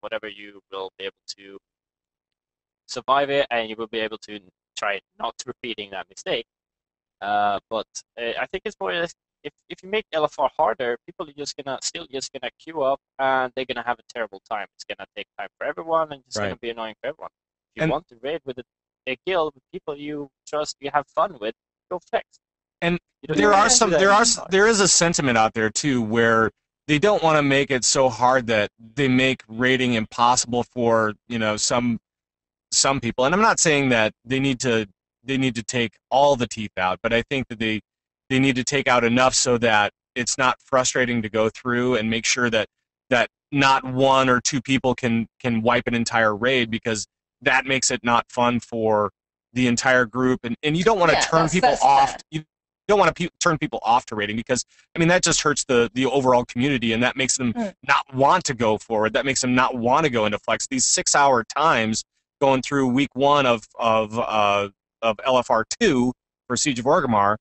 whatever, you will be able to survive it, and you will be able to try not repeating that mistake. But I think it's more if you make LFR harder, people are just gonna queue up, and they're gonna have a terrible time. It's gonna take time for everyone, and it's gonna be annoying for everyone. If you want to raid with a guild with people you trust, you have fun with, go flex. And there is a sentiment out there too where they don't want to make it so hard that they make raiding impossible for some people. And I'm not saying that they need to take all the teeth out, but I think that they need to take out enough so that it's not frustrating to go through, and make sure that not 1 or 2 people can wipe an entire raid, because that makes it not fun for the entire group. And you don't want to turn people off. You don't want to turn people off to raiding, because that just hurts the overall community, and that makes them not want to go forward. That makes them not want to go into flex. These 6-hour times going through week 1 of LFR 2 for Siege of Orgrimmar,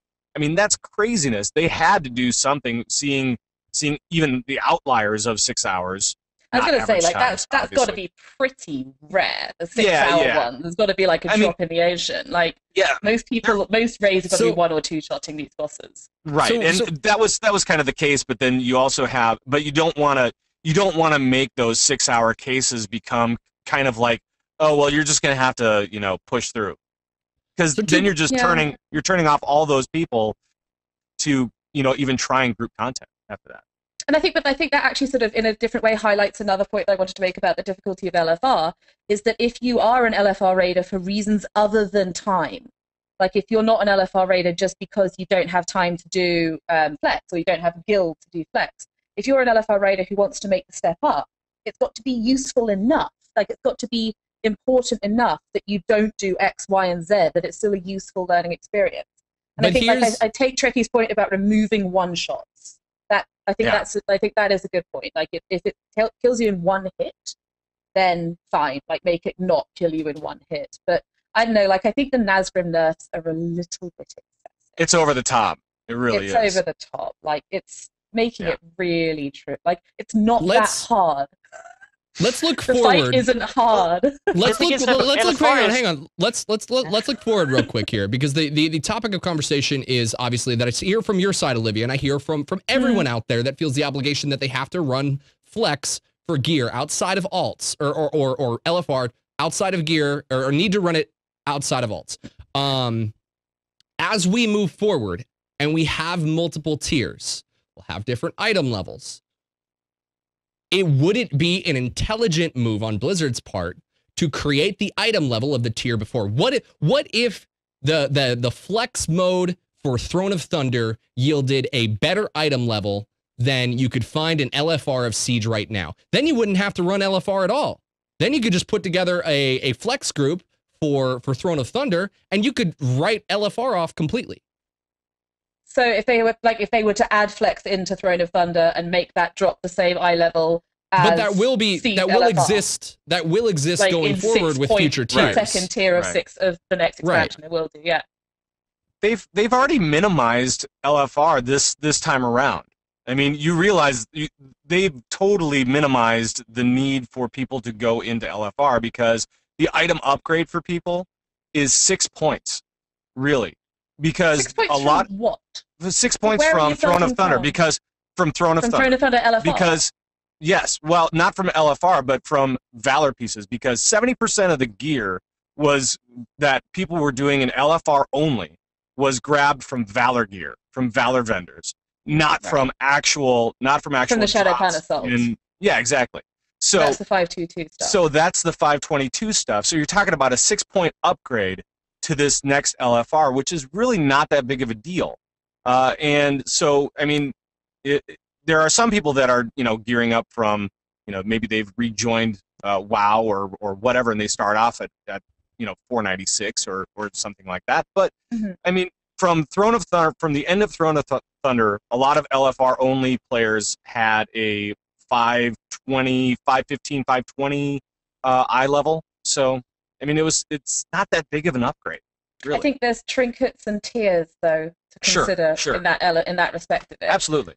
that's craziness. They had to do something, seeing even the outliers of 6 hours. I was going to say, like, that's got to be pretty rare, the 6-hour one. There's got to be, like, a drop in the ocean. Like, most raids are going to be 1 or 2-shotting these bosses. Right, that was kind of the case, but then you also have, but you don't want to make those 6-hour cases become kind of like, oh, well, you're just going to have to, push through. Because then you're just turning off all those people to, even trying group content after that. And I think that actually sort of in a different way highlights another point that I wanted to make about the difficulty of LFR, is that if you are an LFR raider for reasons other than time, like if you're not an LFR raider just because you don't have time to do flex, or you don't have a guild to do flex, if you're an LFR raider who wants to make the step up, it's got to be useful enough. Like it's got to be important enough that you don't do X, Y, and Z, that it's still a useful learning experience. And I think I take Trekkie's point about removing one-shots. I think that is a good point. Like if it kills you in 1 hit, then fine. Like make it not kill you in 1 hit. But I don't know. Like I think the Nazgrim nerfs are a little bit excessive. It's over the top. It really is. It's over the top. Like it's making it really true. Like it's not that hard. let's look the forward. Fight isn't hard. Let's look. Hang on. Let's look forward real quick here, because the topic of conversation is obviously that I hear from your side, Olivia, and I hear from everyone out there that feels the obligation that they have to run flex for gear outside of alts or LFR outside of gear, or need to run it outside of alts. As we move forward and we have multiple tiers, we'll have different item levels. It wouldn't be an intelligent move on Blizzard's part to create the item level of the tier before. What if the flex mode for Throne of Thunder yielded a better item level than you could find in LFR of Siege right now? Then you wouldn't have to run LFR at all. Then you could just put together a flex group for Throne of Thunder, and you could write LFR off completely. So if they were to add flex into Throne of Thunder and make that drop the same eye level as but that will exist like going forward with future tiers. Second tier of 6 of the next expansion, it will do, yeah. They've already minimized LFR this time around. I mean, you realize they've totally minimized the need for people to go into LFR, because the item upgrade for people is 6 points, really. Because 6 points a lot. From what? 6 points from Throne of Thunder, because from Throne of Thunder. Throne of Thunder LFR. Because yes, well, not from LFR, but from Valor pieces, because 70% of the gear was that people were doing in LFR only was grabbed from Valor gear, from Valor vendors, not from actual from the Shadow Clan Assault. Yeah, exactly. So that's the 522 stuff. So that's the 522 stuff. So you're talking about a 6-point upgrade to this next LFR, which is really not that big of a deal. And so, I mean, there are some people that are, gearing up from, maybe they've rejoined WoW or whatever, and they start off at 496 or something like that. But I mean, from the end of Throne of Thunder, a lot of LFR only players had a 520, 515, 520 eye level. So I mean, it's not that big of an upgrade, really. I think there's trinkets and tiers though to consider in that respect of it. Absolutely.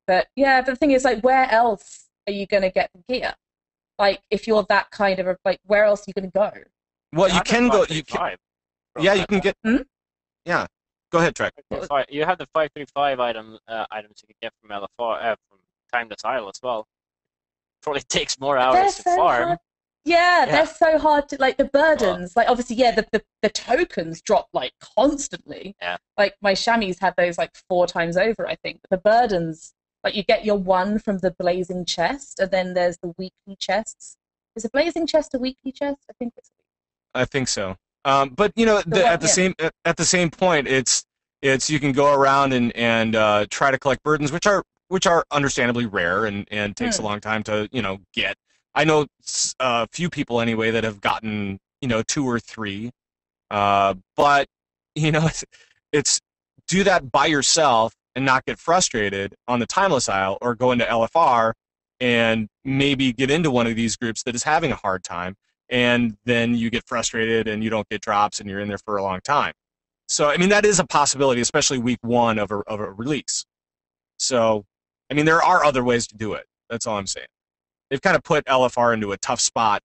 But yeah, the thing is, like, where else are you going to get the gear? Like, if you're that kind of where else are you going to go? Well, you can go. You can you can get. Yeah, go ahead, Trek. You have the 535 items you can get from LFR from Timeless Isle as well. Probably takes more hours to farm. Yeah, they're so hard to, like, the burdens, like, obviously, the tokens drop, like, constantly. Yeah. Like, my chamois had those, like, 4 times over, I think. But the burdens, like, you get your 1 from the blazing chest, and then there's the weekly chests. Is a blazing chest a weekly chest? I think it's. I think so. But, at the same point, it's you can go around and try to collect burdens, which are understandably rare and takes a long time to, get. I know a few people anyway that have gotten 2 or 3, but it's do that by yourself and not get frustrated on the Timeless Isle, or go into LFR and maybe get into one of these groups that is having a hard time, and then you get frustrated and you don't get drops and you're in there for a long time. So I mean, that is a possibility, especially week 1 of a release. So I mean, there are other ways to do it. That's all I'm saying. They've kind of put LFR into a tough spot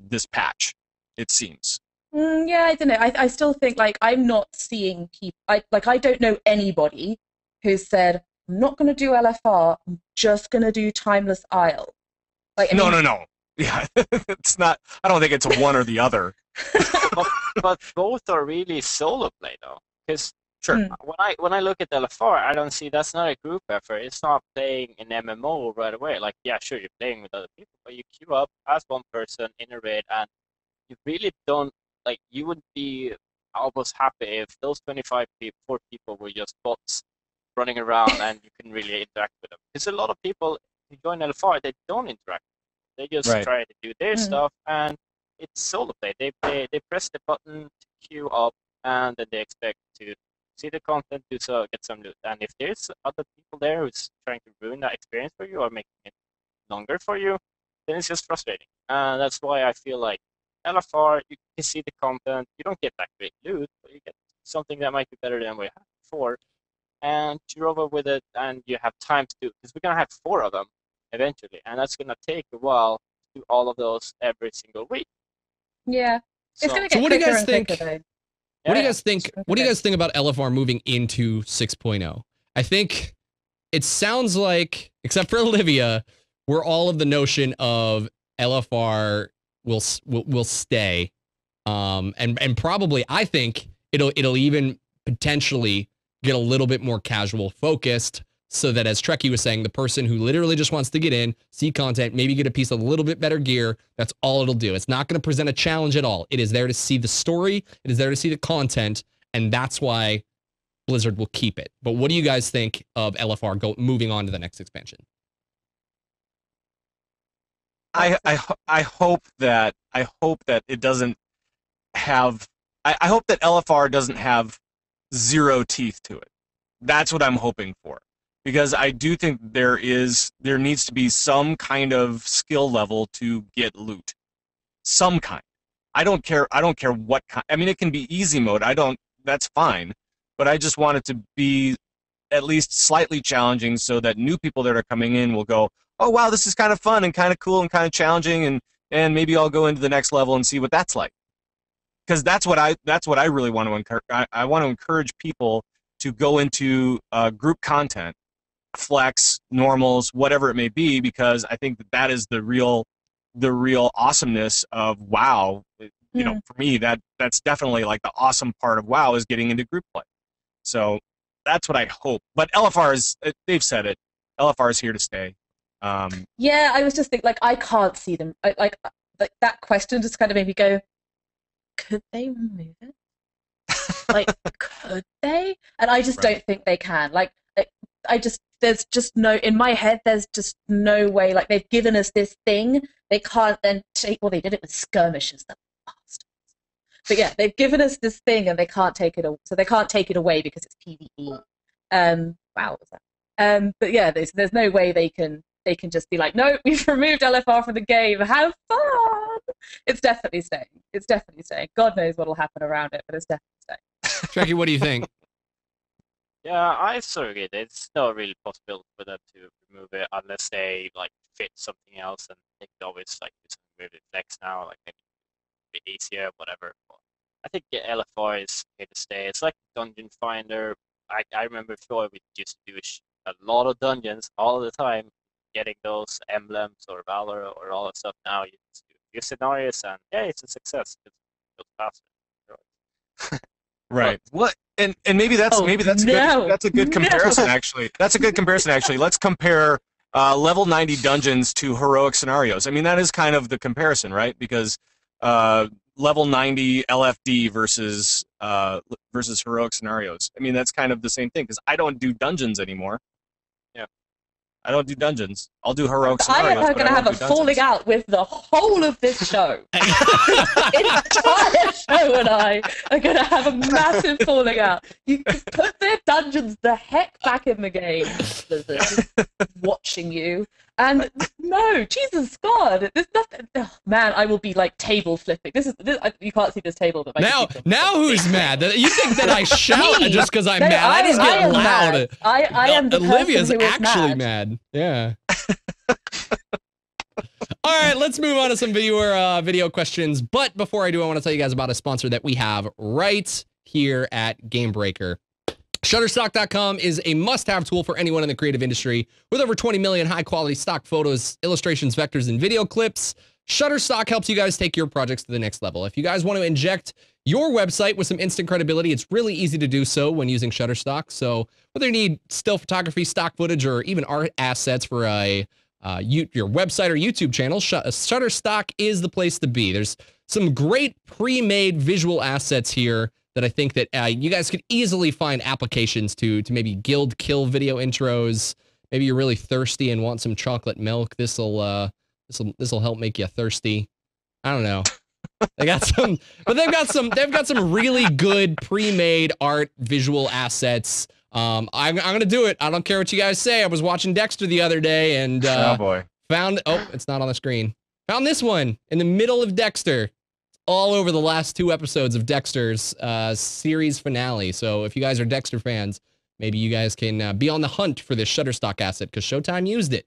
this patch, it seems. Yeah, I don't know. I still think, like, I'm not seeing people. I don't know anybody who said, I'm not going to do LFR, I'm just going to do Timeless Isle. Like, no. Yeah, it's not. I don't think it's a one or the other. but both are really solo play, though. Because when I look at LFR, I don't see that's not a group effort. It's not playing an MMO right away. Like, yeah, sure, you're playing with other people, but you queue up as one person in a raid, and you really don't, like, you would be almost happy if those 4 people were just bots running around and you can really interact with them. Because a lot of people who join LFR, they don't interact. They just try to do their stuff, and it's solo play. They press the button to queue up, and then they expect to see the content, get some loot. And if there's other people there who's trying to ruin that experience for you or making it longer for you, then it's just frustrating. And that's why I feel like LFR, you can see the content, you don't get that great loot, but you get something that might be better than we had before. And you're over with it, and you have time to do it. Because we're going to have 4 of them eventually, and that's going to take a while to do all of those every single week. Yeah. So, It's going to get what do you quicker guys and think? quicker, though. What do you guys think? What do you guys think about LFR moving into 6.0? I think it sounds like, except for Olivia, we're all of the notion of LFR will stay, and probably I think it'll even potentially get a little bit more casual focused, so that, as Trekkie was saying, the person who literally just wants to get in, see content, maybe get a piece of a little bit better gear, that's all it'll do. It's not going to present a challenge at all. It is there to see the story. It is there to see the content, and that's why Blizzard will keep it. But what do you guys think of LFR moving on to the next expansion? I hope that it doesn't have. I hope that LFR doesn't have zero teeth to it. That's what I'm hoping for, because I do think there needs to be some kind of skill level to get loot, some kind. I don't care what kind. I mean, it can be easy mode. That's fine, but I just want it to be at least slightly challenging, so that new people that are coming in will go, oh wow, this is kind of fun and kind of cool and kind of challenging, and maybe I'll go into the next level and see what that's like. Because that's what I really want to encourage. I want to encourage people to go into group content, flex, normals, whatever it may be, because I think that is the real awesomeness of WoW. You know, for me, that's definitely like the awesome part of WoW is getting into group play. So that's what I hope. But LFR is, they've said it, LFR is here to stay. Yeah, I was just thinking, like, I can't see them. Like that question just kind of made me go, could they remove it? Like, could they? And I just don't think they can. Like, there's just no, in my head, there's just no way. Like, they've given us this thing, they can't then take, well, they did it with skirmishes, the bastards. But yeah, they've given us this thing and they can't take it, so they can't take it away because it's PvE. Wow, what was that? But yeah, there's no way they can just be like, no, we've removed LFR from the game. Have fun. It's definitely staying. It's definitely staying. God knows what'll happen around it, but it's definitely staying. Trekkie, what do you think? Yeah, I sort of get it. It's not really possible for them to remove it unless they like fit something else, and they could always like do something with flex now, like maybe a bit easier, whatever. But I think LFR is here to stay. It's like Dungeon Finder. I remember before we used to do a lot of dungeons all the time, getting those emblems or valor or all that stuff. Now you just do your scenarios, and yeah, it's a success. It's faster. Right. What? And maybe that's a good comparison actually. That's a good comparison actually. Let's compare level 90 dungeons to heroic scenarios. I mean, that is kind of the comparison, right? Because level 90 LFD versus heroic scenarios. I mean, that's kind of the same thing, because I don't do dungeons anymore. Yeah. I don't do dungeons. I'll do heroic scenarios. I am going to have a falling out with the whole of this show. The entire show and I are going to have a massive falling out. You can put their dungeons the heck back in the game. Blizzard, watching you. And no, Jesus God, there's nothing. Oh, man, I will be like table flipping. You can't see this table, but now who's mad? You think that I shout just because I'm mad? I just get loud. Mad. I am the Olivia's person who is actually mad. Yeah. All right, let's move on to some video questions. But before I do, I want to tell you guys about a sponsor that we have right here at GameBreaker. Shutterstock.com is a must-have tool for anyone in the creative industry. With over 20 million high-quality stock photos, illustrations, vectors, and video clips, Shutterstock helps you guys take your projects to the next level. If you guys want to inject your website with some instant credibility, it's really easy to do so when using Shutterstock. So whether you need still photography, stock footage, or even art assets for your website or YouTube channel, Shutterstock is the place to be. There's some great pre-made visual assets here that I think that you guys could easily find applications to maybe guild kill video intros. Maybe you're really thirsty and want some chocolate milk. This'll help make you thirsty. I don't know. They got some, but they've got some really good pre-made art visual assets. I'm gonna do it. I don't care what you guys say. I was watching Dexter the other day and found it's not on the screen. Found this one in the middle of Dexter. All over the last 2 episodes of Dexter's series finale. So if you guys are Dexter fans, maybe you guys can be on the hunt for this Shutterstock asset, because Showtime used it.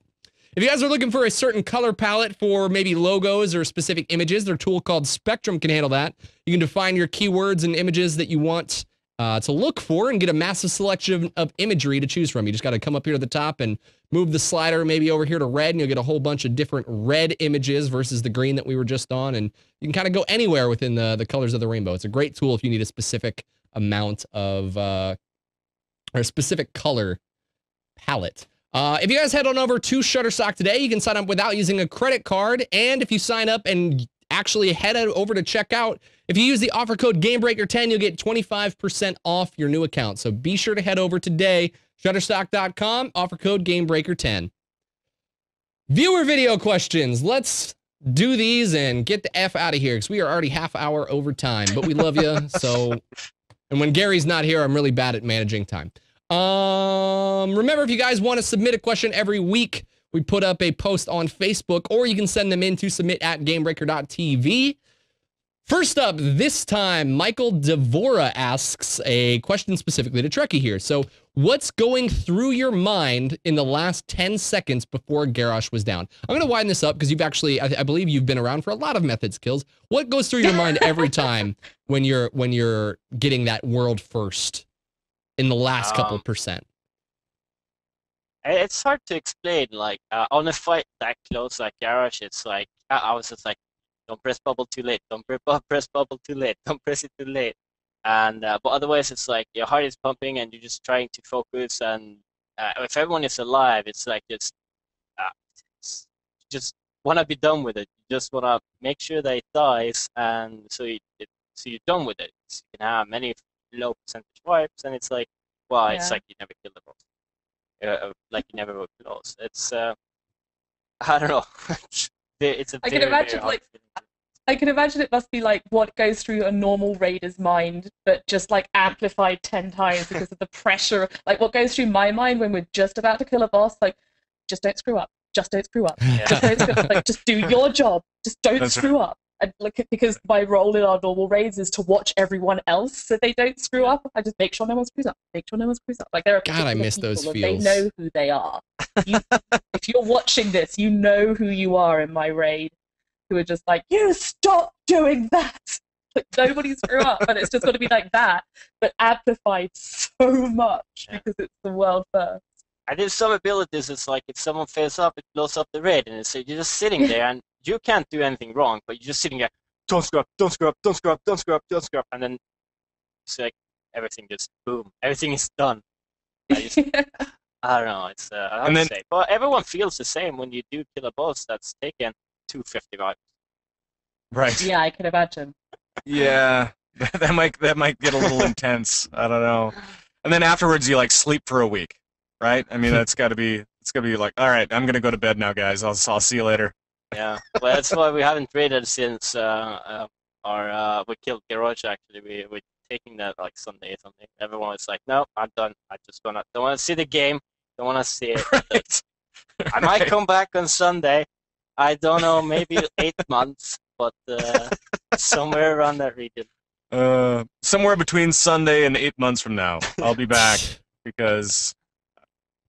If you guys are looking for a certain color palette for maybe logos or specific images, their tool called Spectrum can handle that. You can define your keywords and images that you want to look for and get a massive selection of imagery to choose from. You just got to come up here to the top and move the slider maybe over here to red, and you'll get a whole bunch of different red images versus the green that we were just on, and you can kind of go anywhere within the colors of the rainbow. It's a great tool if you need a specific amount of, or a specific color palette. If you guys head on over to Shutterstock today, you can sign up without using a credit card, and if you sign up and actually head over to checkout, if you use the offer code GameBreaker10, you'll get 25% off your new account. So be sure to head over today, Shutterstock.com, offer code GameBreaker10. Viewer video questions. Let's do these and get the F out of here because we are already half hour over time, but we love you. So, and when Gary's not here, I'm really bad at managing time. Remember, if you guys want to submit a question every week, we put up a post on Facebook, or you can send them in to submit@gamebreaker.tv. First up this time, Michael Devora asks a question specifically to Trekkie here. So, what's going through your mind in the last 10 seconds before Garrosh was down? I'm going to widen this up because you've actually, I believe you've been around for a lot of Method skills. What goes through your mind every time when you're getting that world first in the last couple percent? It's hard to explain. Like on a fight that close, like Garrosh, it's like I was just like, don't press bubble too late. Don't press bubble too late. Don't press it too late. And but otherwise, it's like your heart is pumping and you're just trying to focus. And if everyone is alive, it's like just want to be done with it. You just want to make sure that it dies, and so you're done with it. So you can have many low percentage wipes, and it's like, well, it's like you never killed the boss. Like you never were close. It's I don't know. It's a I can imagine I can imagine it must be like what goes through a normal raider's mind, but just like amplified 10 times because of the pressure. Like what goes through my mind when we're just about to kill a boss, like just don't screw up. Just don't screw up. Yeah. Just don't screw up. Like just do your job. Just don't screw up. And like because my role in our normal raids is to watch everyone else so they don't screw up. I just make sure no one screws up. Make sure no one screws up. Like there are God, I miss those feels. They know who they are. If you're watching this, you know who you are in my raid. Who are just like, you stop doing that. Like nobody screw up, and it's just got to be like that, but amplified so much because it's the world first. I did some abilities. It's like if someone fails up, it blows up the raid, and it's you're just sitting there and you can't do anything wrong, but you're just sitting there. Don't screw up. Don't screw up. Don't screw up. Don't screw up. Don't screw up, and then it's like everything just boom. Everything is done. I don't know. It's hard to say, but everyone feels the same when you do kill a boss that's taken 250 vibes. Right. Yeah, I can imagine. Yeah, that might get a little intense. I don't know. And then afterwards, you like sleep for a week, right? I mean, it's got to be like, all right, I'm gonna go to bed now, guys. I'll see you later. Yeah, well, that's why we haven't raided since we killed Garrosh. Actually, we're taking that like Sunday or something. Everyone was like, no, I'm done. I just don't want to see the game. Don't want to see it. Right. I might come back on Sunday. I don't know, maybe 8 months, but somewhere around that region. Somewhere between Sunday and 8 months from now, I'll be back because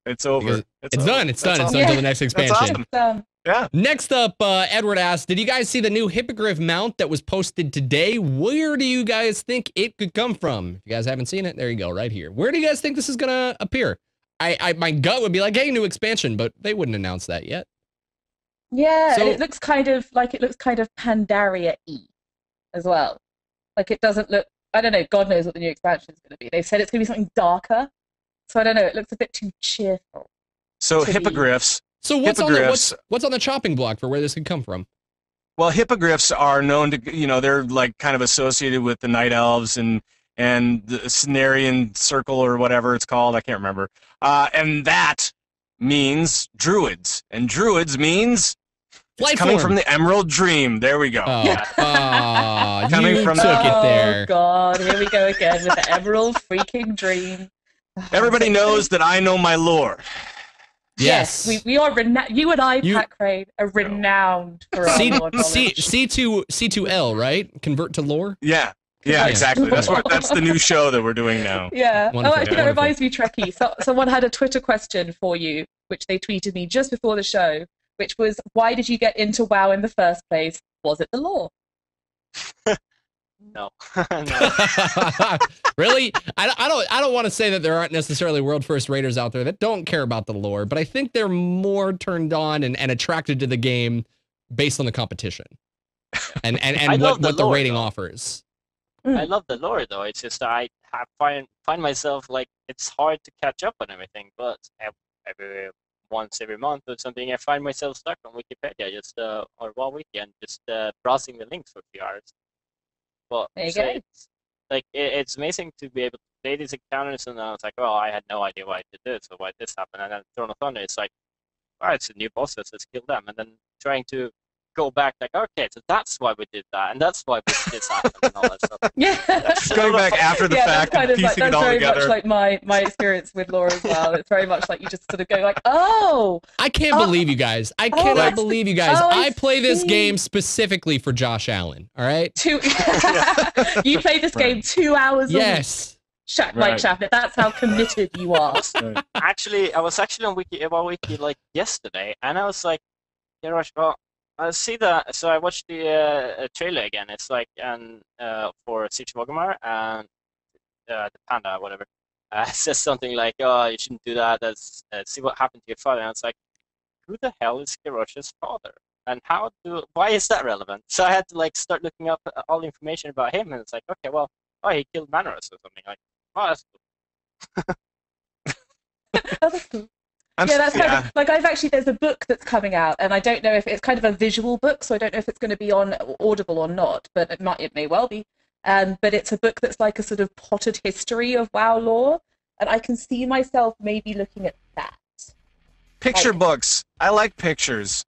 it's over. It's done. It's done. It's done until the next expansion. Awesome. Yeah. Next up, Edward asked, did you guys see the new Hippogriff mount that was posted today? Where do you guys think it could come from? If you guys haven't seen it, there you go, right here. Where do you guys think this is going to appear? My gut would be like, hey, new expansion, but they wouldn't announce that yet. Yeah, so, and it looks kind of Pandaria-y as well. Like it doesn't look, I don't know, God knows what the new expansion is going to be. They said it's going to be something darker, so I don't know, it looks a bit too cheerful. So hippogriffs. So what's on the chopping block for where this could come from? Well, hippogriffs are known to, they're like kind of associated with the night elves and the Cenarian circle or whatever it's called, I can't remember. And that means druids, and druids means it's coming from the Emerald Dream. There we go. Coming from it there. Oh God, here we go again with the Emerald freaking Dream. Everybody knows that I know my lore. Yes, we are renowned. You and I, Pat Crane, are renowned for our lore knowledge. C2L, right? Convert to lore. Yeah. Yeah, exactly. That's the new show that we're doing now. Yeah. Wonderful. Actually, that reminds me, Trekkie. So, someone had a Twitter question for you, which they tweeted me just before the show. which was, why did you get into WoW in the first place? Was it the lore? No. Really? I don't want to say that there aren't necessarily world first raiders out there that don't care about the lore, but I think they're more turned on and attracted to the game based on the competition and what the rating offers. I love the lore though. It's just I find myself like it's hard to catch up on everything, but once every month or something, I find myself stuck on Wikipedia just or WoW Wiki just browsing the links for a few hours. But it's amazing to be able to play these encounters, and I was like, well, I had no idea why I did this or why this happened, and then Throne of Thunder, it's like, all right, it's a new boss, let's kill them, and then trying to go back, like, okay, so that's why we did that, and that's why we did this happen, and all that stuff. Yeah, going back after the fact and piecing it all together. That's very much like my experience with lore as well. It's very much like you just sort of go like, oh, I can't believe you guys. I cannot believe you guys. I play this game specifically for Josh Allen. All right. You play this game 2 hours. Yes. Mike Shaffnet, that's how committed you are. Actually, I was on Wiki like yesterday, and I was like, Garrosh, well, I see that. So I watched the trailer again. It's like for Siege of Orgrimmar and the panda, whatever. It says something like, "Oh, you shouldn't do that. That's see what happened to your father." And it's like, who the hell is Garrosh's father? And why is that relevant? So I had to like start looking up all the information about him, and it's like, okay, well, he killed Manoros or something. Like, oh, that's cool. Oh, that's cool. That's kind of like there's a book that's coming out, and I don't know if it's kind of a visual book, so I don't know if it's going to be on Audible or not, but it may well be. But it's a book that's like a sort of potted history of WoW lore, and I can see myself maybe looking at that. Picture books. I like pictures.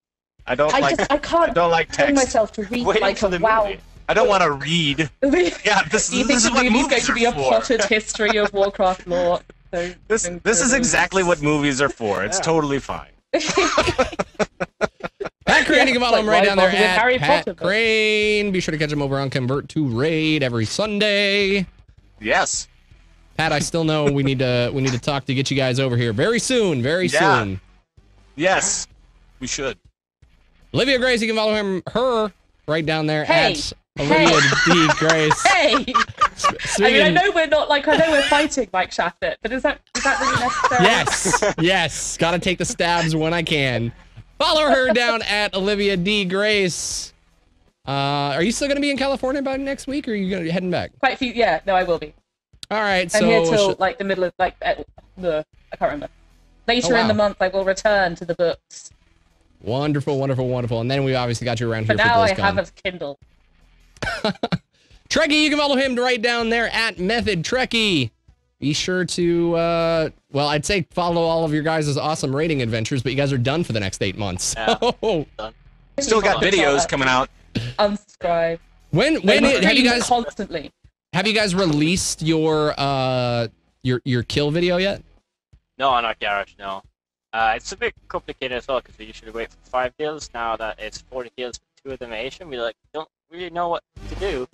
I can't bring text. myself to read like a WoW. I don't want to read. Yeah, this is what movies going to be a potted history of Warcraft lore. So this is exactly what movies are for. It's totally fine. Pat Crane, you can follow him right down there at Pat Crane. Be sure to catch him over on Convert to Raid every Sunday. Yes. Pat, I still know we need to talk to get you guys over here very soon. Very soon. Yes, we should. Olivia Grace, you can follow her right down there at Olivia D. Grace. Hey! I know we're fighting Mike Shaffnet, but is that really necessary? Yes. Gotta take the stabs when I can. Follow her down at Olivia D. Grace. Are you still gonna be in California by next week, or are you gonna be heading back? Quite a few, yeah. No, I will be. All right, I'm here till like the middle of I can't remember. Later in the month, I will return to the books. Wonderful, wonderful, wonderful. And then we obviously got you around here for BlizzCon. Now I have a Kindle. Trekkie, you can follow him right down there at Method Treckie. Be sure to, I'd say follow all of your guys' awesome raiding adventures, but you guys are done for the next 8 months. Yeah. Still got videos coming out. Unsubscribe. When have you guys constantly? Have you guys released your kill video yet? No, not Garrosh. No. It's a bit complicated as well because we usually wait for 5 kills. Now that it's 40 kills, 2 of them Asian, we don't really know what to do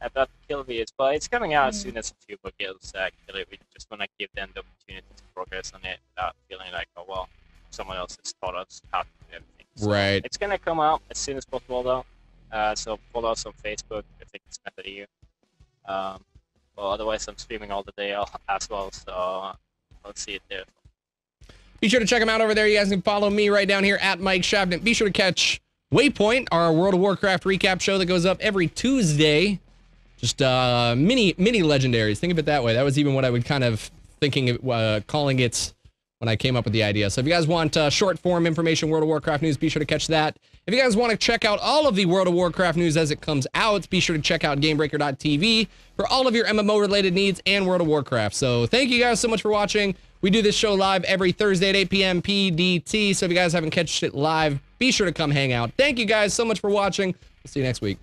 about the kill videos. But it's coming out as soon as a few more kills kill it. We just want to give them the opportunity to progress on it without feeling like, oh well, someone else has taught us how to do everything. So right. It's gonna come out as soon as possible though. So follow us on Facebook. I think it's Method EU. Well, otherwise I'm streaming all the day as well, so I'll see it there. Be sure to check them out over there. You guys can follow me right down here at Mike Shaffnet. Be sure to catch Waypoint, our World of Warcraft recap show that goes up every Tuesday. Just mini legendaries. Think of it that way. That was even what I would kind of thinking of calling it when I came up with the idea. So if you guys want short form information, World of Warcraft news, be sure to catch that. If you guys want to check out all of the World of Warcraft news as it comes out, be sure to check out GameBreaker.tv for all of your MMO related needs and World of Warcraft. So thank you guys so much for watching. We do this show live every Thursday at 8 p.m. PDT. So if you guys haven't catched it live, be sure to come hang out. Thank you guys so much for watching. We'll see you next week.